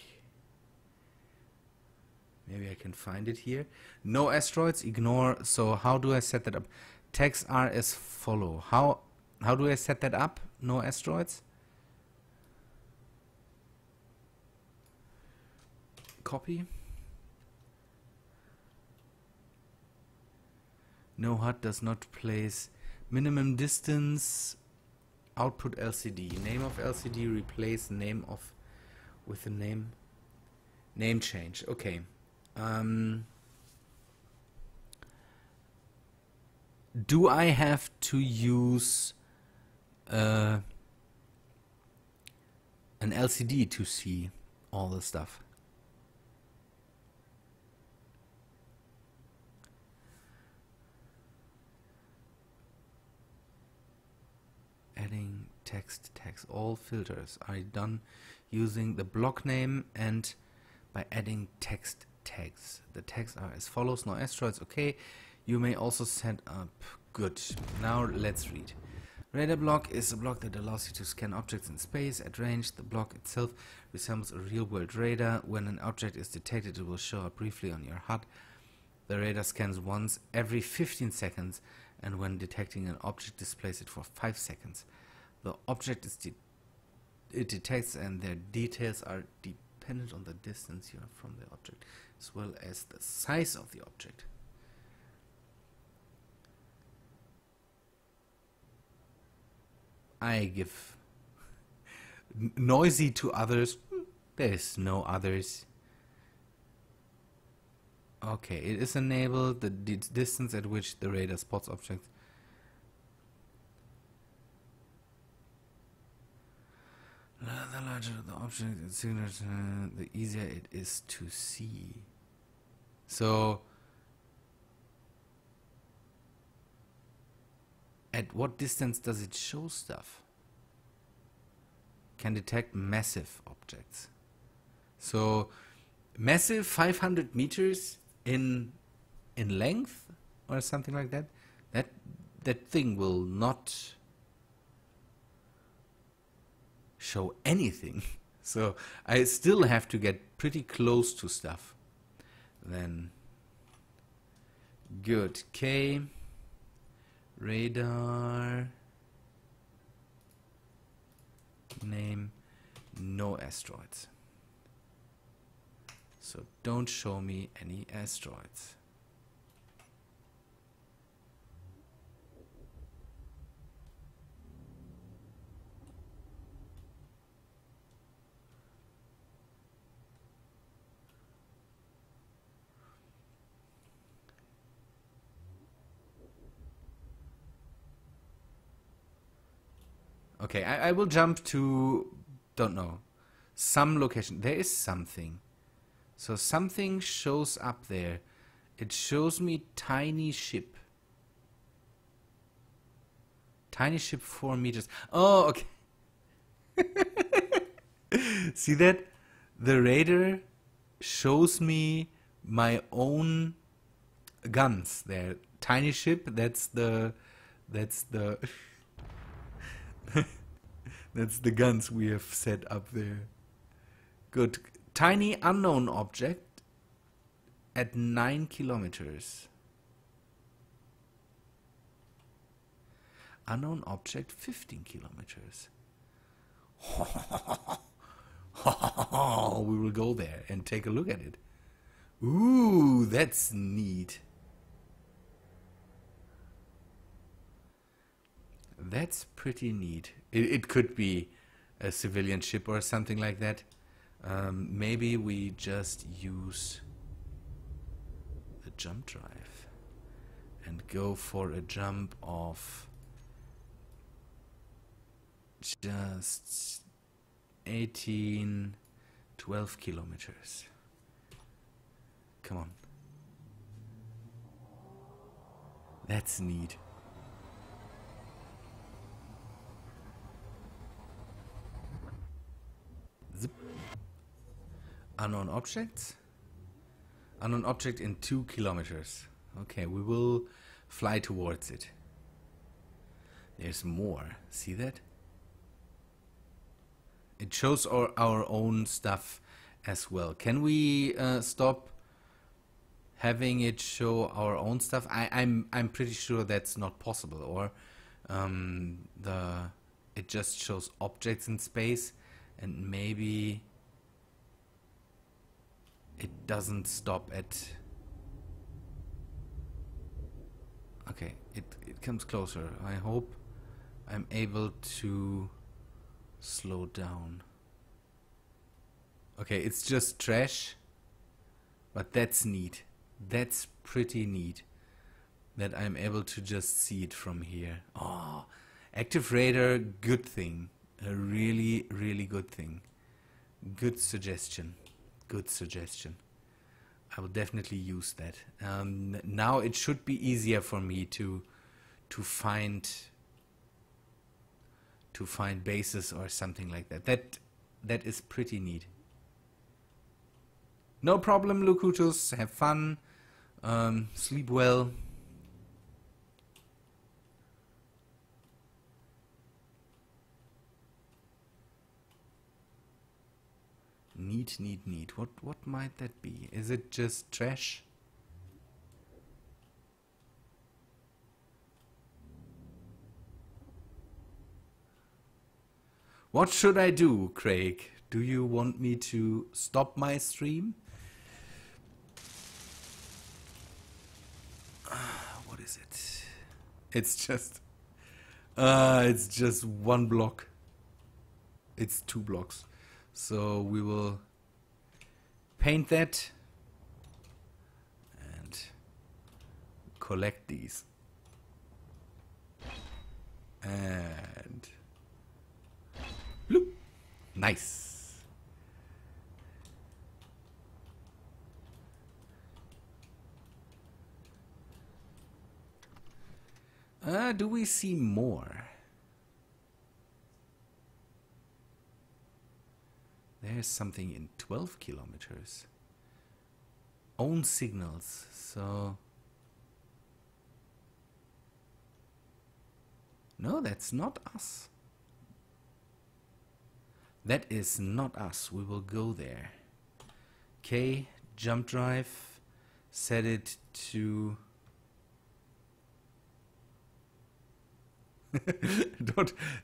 Maybe I can find it here. No asteroids, ignore. So how do I set that up? Tags are as follow. How do I set that up? No asteroids. Copy. No HUD does not place minimum distance. Output LCD. Name of LCD replace name of with the name change. Okay. Do I have to use an LCD to see all the stuff? adding text tags. All filters are done using the block name and by adding text tags. The tags are as follows: no asteroids. Okay, you may also set up. Good. Now let's read. Radar block is a block that allows you to scan objects in space at range. The block itself resembles a real-world radar. When an object is detected, it will show up briefly on your HUD. The radar scans once every 15 seconds, and when detecting an object, displays it for 5 seconds. The object is it detects, and their details are dependent on the distance you are from the object, as well as the size of the object. I give noisy to others. There's no others. Okay, it is enabled. The distance at which the radar spots objects. The larger the object, the easier it is to see. So, at what distance does it show stuff? Can detect massive objects. So, massive 500 meters in length or something like that. That thing will not show anything. So I still have to get pretty close to stuff. Then good. K radar name no asteroids. So don't show me any asteroids. Okay, I will jump to, don't know, some location. There is something. So something shows up there. It shows me tiny ship. Tiny ship 4 meters. Oh, okay. See that? The radar shows me my own guns there. Tiny ship, that's the that's the guns we have set up there. Good. Tiny unknown object at 9 kilometers. Unknown object 15 kilometers. We will go there and take a look at it. Ooh, that's neat. That's pretty neat. It could be a civilian ship or something like that. Maybe we just use the jump drive and go for a jump of just 12 kilometers. Come on. That's neat. Zip. Unknown objects. Unknown object in 2 kilometers. Okay, we will fly towards it. There's more. See that? It shows our own stuff as well. Can we stop having it show our own stuff? I'm pretty sure that's not possible. Or it just shows objects in space, and maybe it doesn't stop at. Okay, it comes closer. I hope I'm able to slow down. Okay, it's just trash, but that's neat. That's pretty neat that I'm able to just see it from here. Oh, active radar, good thing. A really, really good thing. Good suggestion. Good suggestion. I will definitely use that. Now it should be easier for me to find to find bases or something like that. That is pretty neat. No problem, Locutus. Have fun. Sleep well. Neat, neat, neat. What might that be? Is it just trash? What should I do, Craig? Do you want me to stop my stream? What is it? It's just one block. It's 2 blocks. So we will paint that and collect these. And bloop. Nice. Do we see more? There's something in 12 kilometers. Own signals, so... No, that's not us. That is not us. We will go there. Okay, jump drive. Set it to...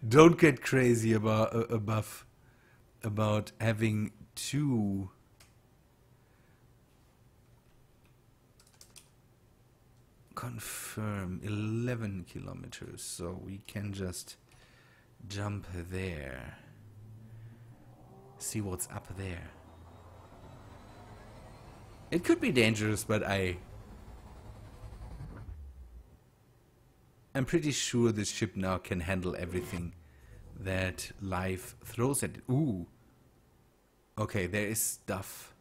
don't get crazy about having 2 confirm 11 kilometers, so we can just jump there, see what's up there. It could be dangerous, but I'm pretty sure this ship now can handle everything that life throws at it. Ooh. Okay, there is stuff.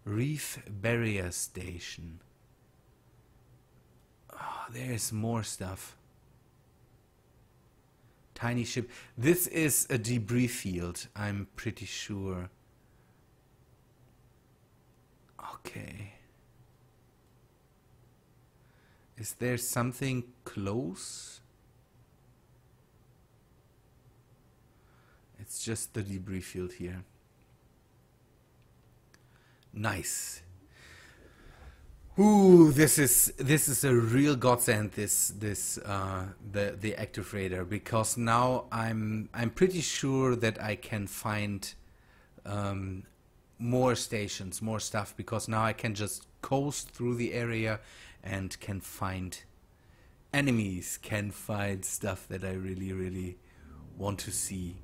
Reef Barrier Station. Oh, there's more stuff. Tiny ship. This is a debris field, I'm pretty sure. Okay. Is there something close? It's just the debris field here. Nice. Ooh, this is a real godsend. The active radar, because now I'm pretty sure that I can find more stations, more stuff, because now I can just coast through the area and can find enemies, can find stuff that I really, really want to see.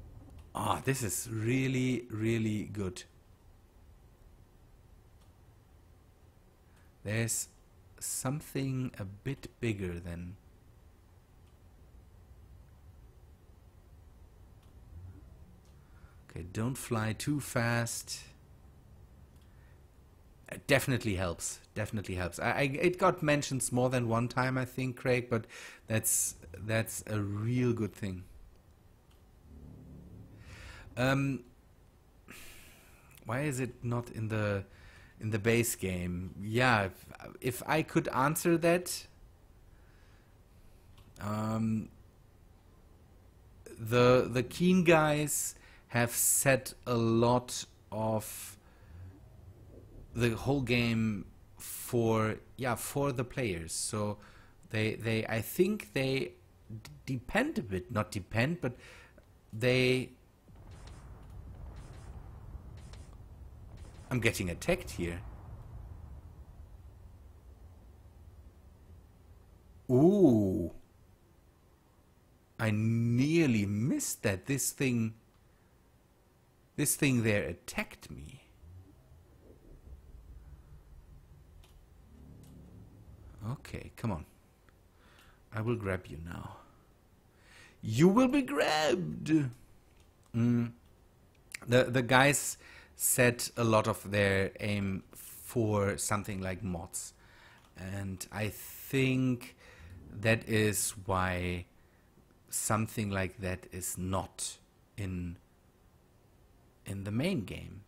Ah, this is really, really good. There's something a bit bigger than... Okay, don't fly too fast. It definitely helps. Definitely helps. It got mentioned more than one time, I think, Craig, but that's a real good thing. Why is it not in the base game? Yeah, if I could answer that. The Keen guys have set a lot of the whole game for the players, so they I think they depend a bit, not depend, but they... I'm getting attacked here. Ooh, I nearly missed that. This thing there attacked me. Okay, come on. I will grab you now. You will be grabbed. The guys set a lot of their aim for something like mods, and I think that is why something like that is not in the main game.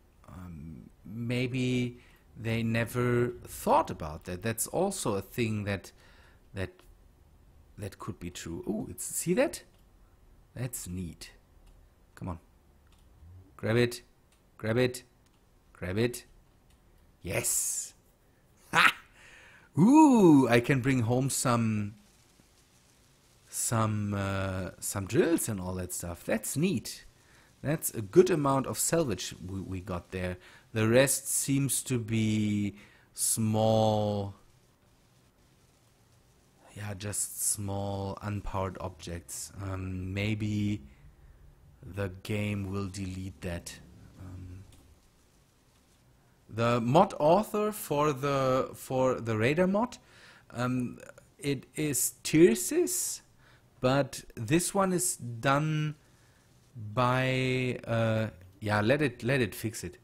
Maybe they never thought about that. That's also a thing that could be true. Oh, see that? That's neat. Come on. Grab it. Grab it. Grab it. Yes. Ha! Ooh, I can bring home some drills and all that stuff. That's neat. That's a good amount of salvage we got there. The rest seems to be small, yeah, just small unpowered objects. Maybe the game will delete that. The mod author for the radar mod, it is Tirsis, but this one is done by yeah, let it fix it.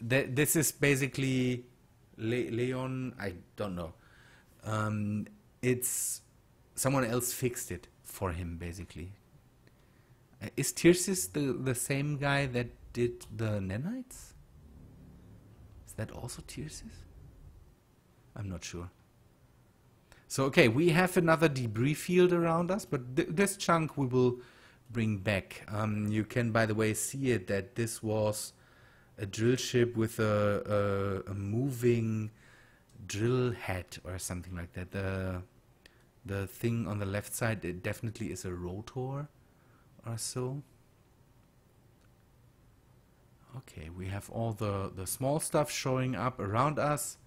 This is basically Leon, I don't know. It's someone else fixed it for him basically. Is Tirsis the same guy that did the nanites? Is that also Tirsis? I'm not sure. So okay, we have another debris field around us, but this chunk we will bring back. You can, by the way, see it that this was a drill ship with a moving drill head or something like that. The thing on the left side, it definitely is a rotor or so. Okay, we have all the small stuff showing up around us.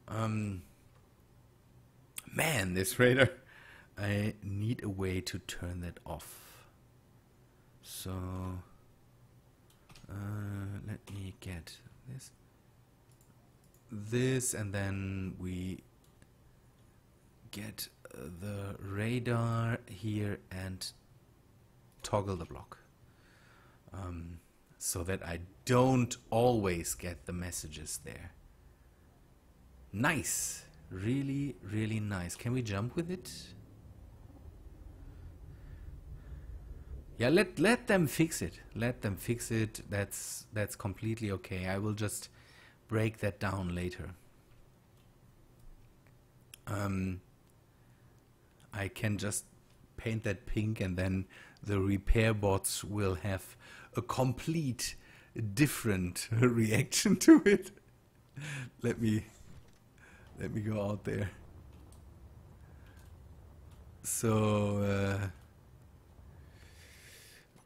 Man, this radar, I need a way to turn that off. So let me get this, and then we get the radar here and toggle the block, so that I don't always get the messages there. Nice, really, really nice. Can we jump with it? Yeah, let them fix it. Let them fix it. That's completely okay. I will just break that down later. I can just paint that pink, and then the repair bots will have a complete different reaction to it. Let me go out there. So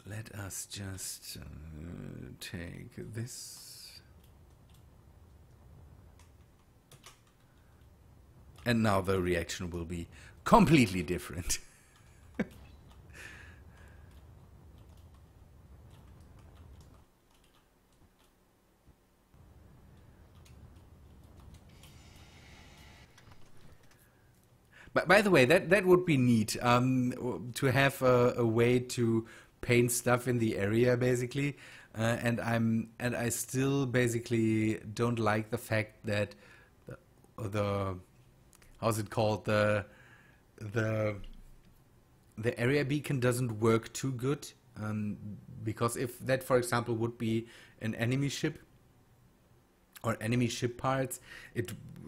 let us just take this. And now the reaction will be completely different. But by the way, that would be neat, to have a way to paint stuff in the area, basically. And I still basically don't like the fact that the how's it called, the area beacon doesn't work too good, because if that, for example, would be an enemy ship or enemy ship parts,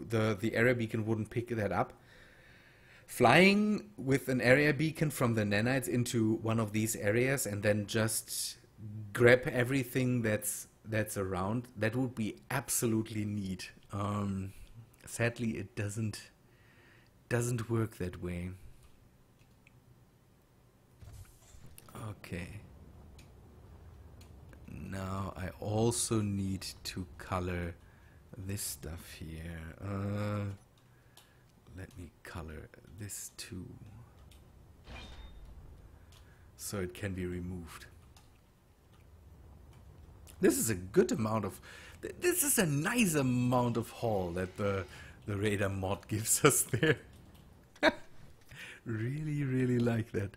the area beacon wouldn't pick that up. Flying with an area beacon from the nanites into one of these areas and then just grab everything that's around, that would be absolutely neat. Sadly, it doesn't work that way. Okay. Now I also need to color this stuff here. Let me color this too, so it can be removed. This is a good amount of, this is a nice amount of haul that the radar mod gives us there. Really, really like that.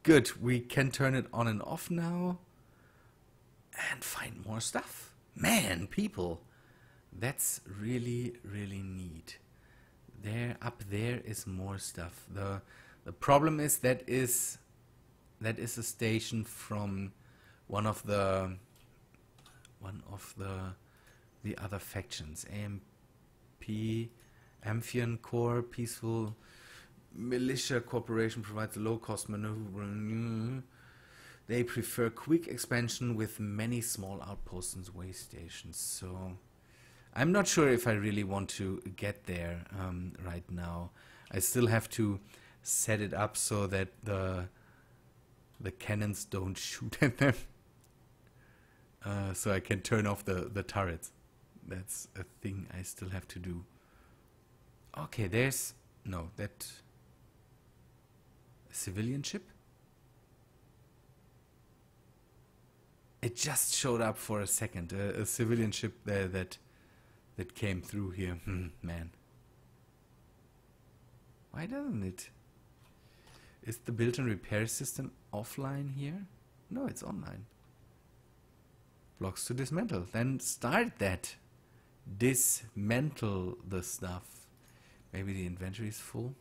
Good, we can turn it on and off now and find more stuff. Man, people, that's really, really neat. There, up there is more stuff. The problem is that is a station from one of the other factions. AMP, Amphion Corps, Peaceful Militia Corporation provides a low-cost maneuver. They prefer quick expansion with many small outposts and way stations. So I'm not sure if I really want to get there right now. I still have to set it up so that the cannons don't shoot at them. So I can turn off the turrets. That's a thing I still have to do. Okay, there's... No, that... A civilian ship? It just showed up for a second. A civilian ship there that came through here. Man. Why doesn't it? Is the built-in repair system offline here? No, it's online. Blocks to dismantle. Then start that. Dismantle the stuff. Maybe the inventory is full.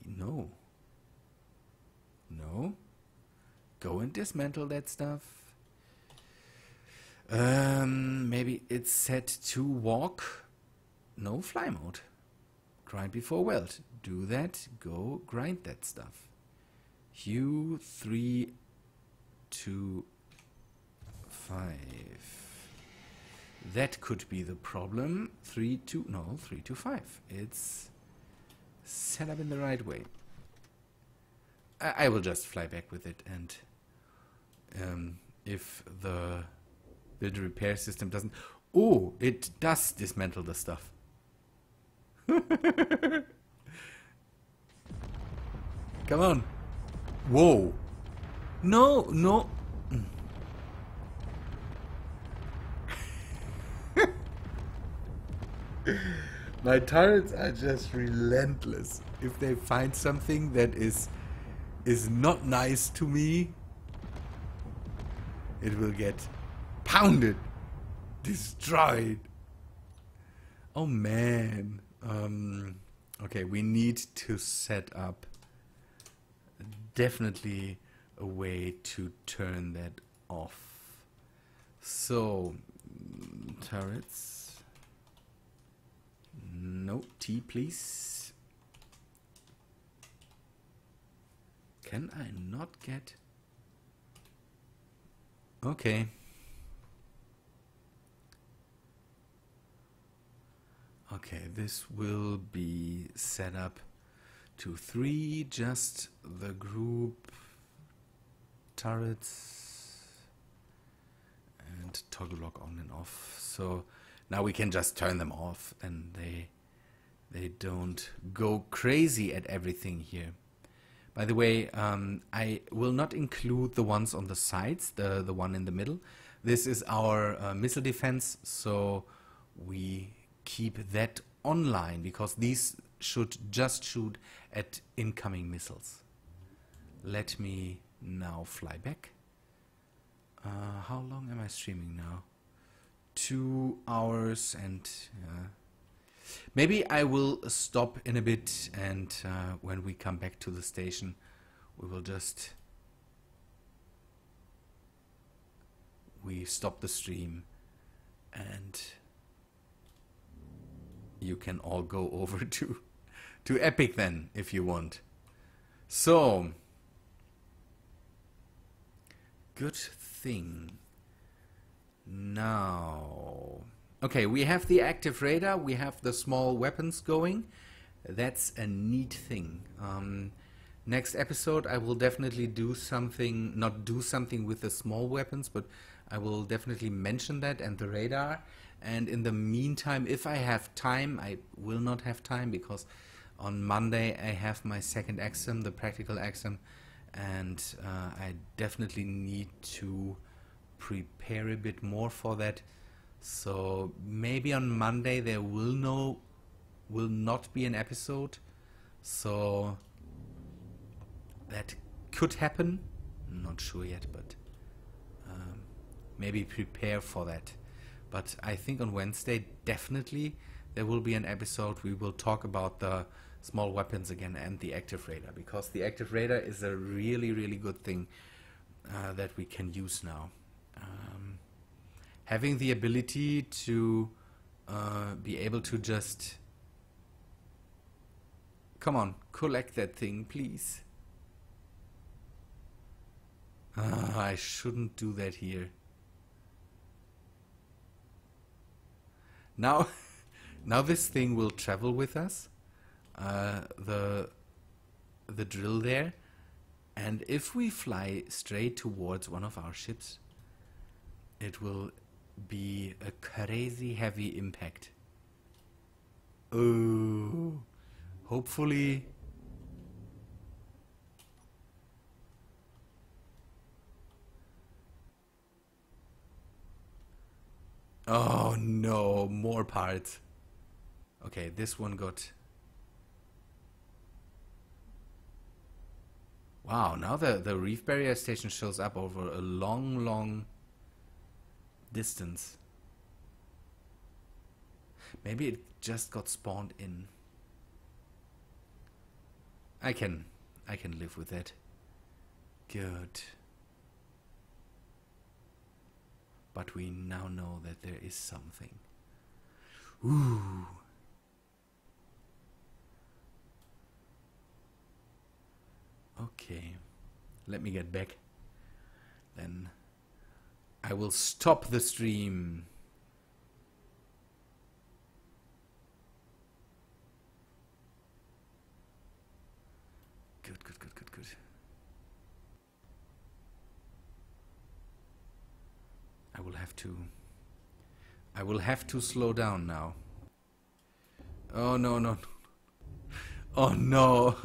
No. No. Go and dismantle that stuff. Maybe it's set to walk. No, fly mode. Grind before weld. Do that. Go grind that stuff. Hue 3 to 5. That could be the problem. 3 to 5. It's set up in the right way. I will just fly back with it, and if the build repair system doesn't... Oh, it does dismantle the stuff. Come on. Whoa. No, no. My turrets are just relentless. If they find something that is not nice to me, it will get pounded, destroyed. Oh man. Okay, we need to set up definitely a way to turn that off. So, turrets. No, T please. Can I not get... Okay. Okay, this will be set up to 3, just the group turrets and toggle lock on and off. So now we can just turn them off and they don't go crazy at everything here. By the way, I will not include the ones on the sides, the one in the middle. This is our missile defense, so we keep that online because these should just shoot at incoming missiles. Let me now fly back. How long am I streaming now? 2 hours and... maybe I will stop in a bit, and when we come back to the station we will just... we stop the stream and you can all go over to Epic then, if you want. So, good thing. Now, okay, we have the active radar, we have the small weapons going. That's a neat thing. Next episode I will definitely do something, not do something with the small weapons, but I will definitely mention that and the radar. And in the meantime, if I have time, I will not have time because on Monday I have my second exam, the practical exam, and I definitely need to prepare a bit more for that. So maybe on Monday there will not be an episode. So that could happen. I'm not sure yet, but maybe prepare for that. But I think on Wednesday, definitely, there will be an episode. We will talk about the small weapons again and the active radar, because the active radar is a really, really good thing that we can use now. Having the ability to be able to just... Come on, collect that thing, please. I shouldn't do that here. Now, now this thing will travel with us. The drill there. And if we fly straight towards one of our ships, it will be a crazy heavy impact. Oh, hopefully. Oh no, more parts. Okay, this one got... Wow, now the reef barrier station shows up over a long distance. Maybe it just got spawned in. I can live with that. Good. But we now know that there is something. Ooh. Okay. Let me get back. Then I will stop the stream. Good. I will have to slow down now. Oh no. Oh no.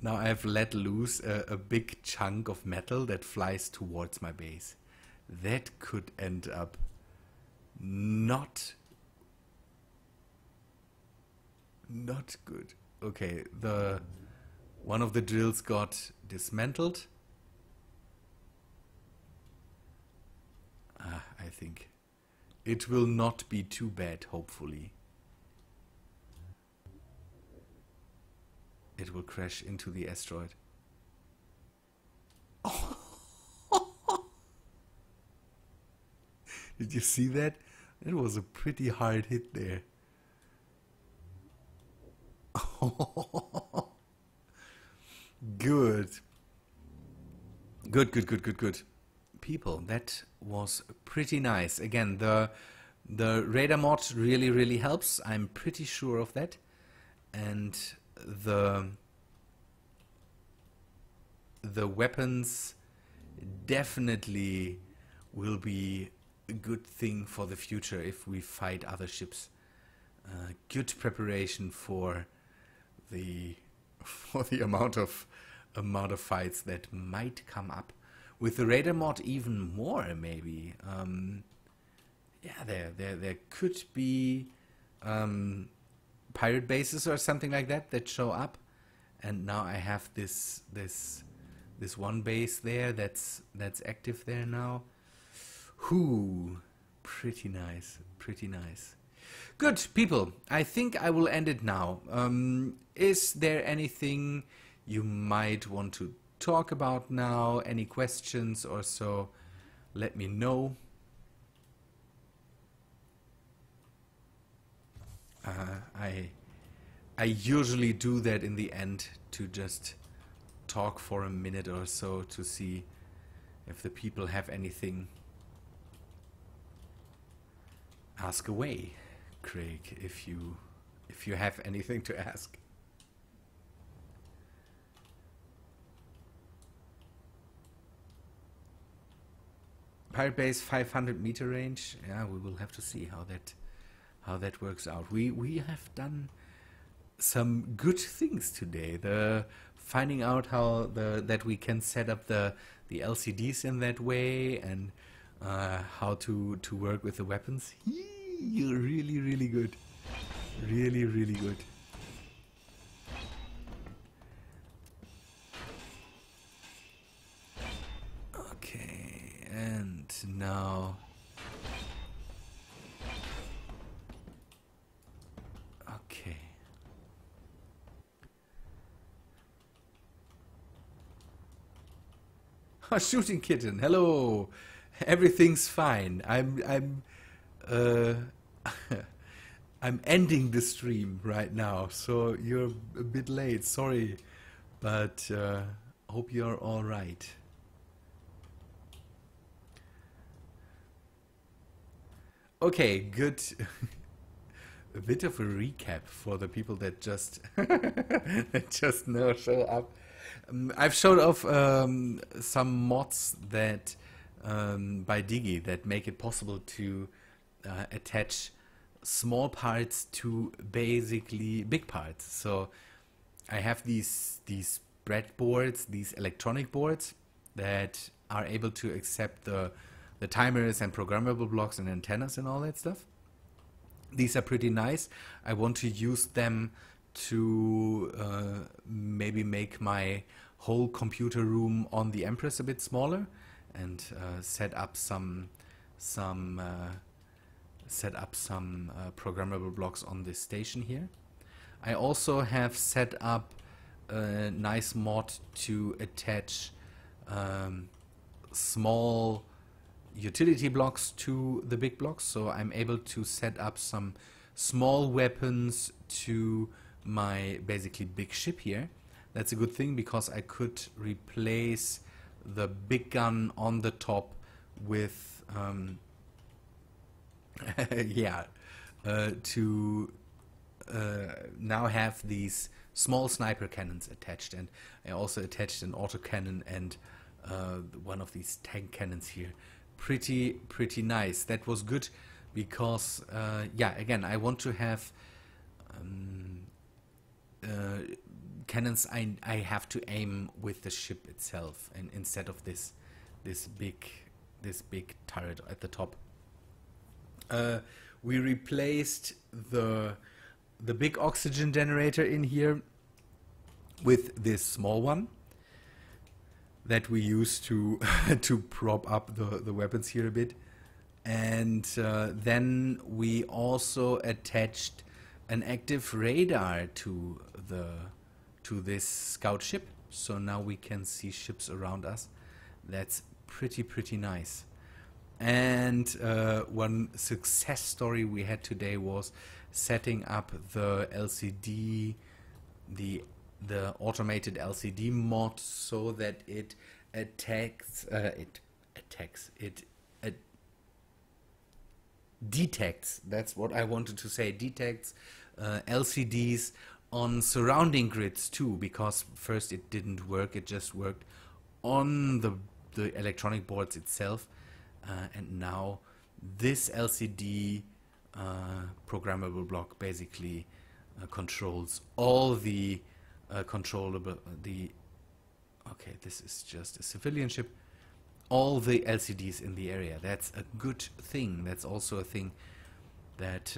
Now I have let loose a big chunk of metal that flies towards my base. That could end up not good. Okay, one of the drills got dismantled. I think it will not be too bad, hopefully. It will crash into the asteroid. Oh. Did you see that? It was a pretty hard hit there. Good. Good. People, that was pretty nice. Again, the radar mod really helps. I'm pretty sure of that. And the weapons definitely will be a good thing for the future if we fight other ships. Good preparation for the amount of fights that might come up. With the radar mod, even more maybe. Yeah, there could be pirate bases or something like that show up, and now I have this one base there that's active there now. Whoo, pretty nice. Good people, I think I will end it now. Is there anything you might want to talk about now? Any questions or so? Let me know. I usually do that in the end, to just talk for a minute or so to see if the people have anything. Ask away, Craig, if you have anything to ask. Pirate base 500 meter range. Yeah, we will have to see how that works out. We have done some good things today. The finding out how that we can set up the LCDs in that way, and how to work with the weapons. You're really good. Really good. Okay, and now Shooting kitten, hello. Everything's fine. Uh, I'm ending the stream right now, so you're a bit late. Sorry, but hope you're all right. Okay, good. A bit of a recap for the people that just that just now show up. I've showed off some mods that by Digi that make it possible to attach small parts to basically big parts. So I have these breadboards, these electronic boards that are able to accept the timers and programmable blocks and antennas and all that stuff. These are pretty nice. I want to use them to maybe make my whole computer room on the Empress a bit smaller and set up some programmable blocks on this station here. I also have set up a nice mod to attach small utility blocks to the big blocks, so I'm able to set up some small weapons to my basically big ship here. That's a good thing because I could replace the big gun on the top with to now have these small sniper cannons attached, and I also attached an autocannon and one of these tank cannons here. Pretty nice. That was good because yeah, again, I want to have cannons I have to aim with the ship itself, and instead of this big turret at the top. We replaced the big oxygen generator in here with this small one that we use to to prop up the weapons here a bit, and then we also attached an active radar to this scout ship, so now we can see ships around us. That's pretty nice. And one success story we had today was setting up the LCD, the automated LCD mod, so that it detects, that's what I wanted to say, detects LCDs on surrounding grids too, because first it didn't work, it just worked on the electronic boards itself, and now this LCD programmable block basically controls all the okay, this is just a civilian ship, all the LCDs in the area. That's a good thing. That's also a thing that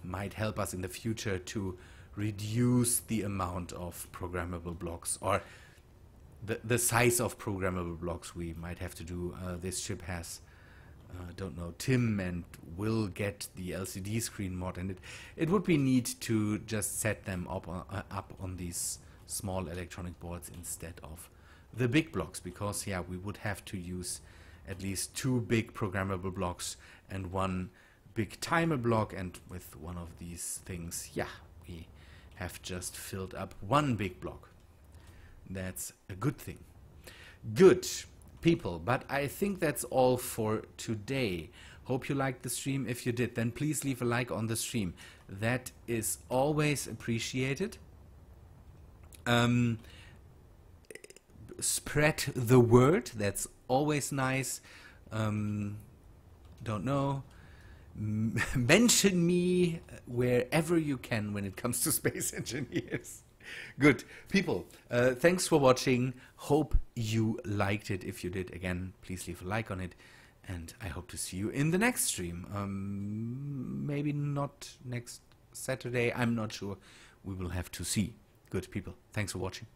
might help us in the future to reduce the amount of programmable blocks, or the size of programmable blocks we might have to do. This ship has don't know, Tim and Will get the LCD screen mod, and it would be neat to just set them up on these small electronic boards instead of the big blocks, because yeah, we would have to use at least 2 big programmable blocks and 1 big timer block, and with one of these things, yeah, we have just filled up 1 big block. That's a good thing. Good people, but I think that's all for today. Hope you liked the stream. If you did, then please leave a like on the stream. That is always appreciated. Spread the word, that's always nice. Don't know, mention me wherever you can when it comes to space engineers. Good people, thanks for watching. Hope you liked it. If you did, again, please leave a like on it, and I hope to see you in the next stream. Maybe not next Saturday, I'm not sure. We will have to see. Good people, thanks for watching.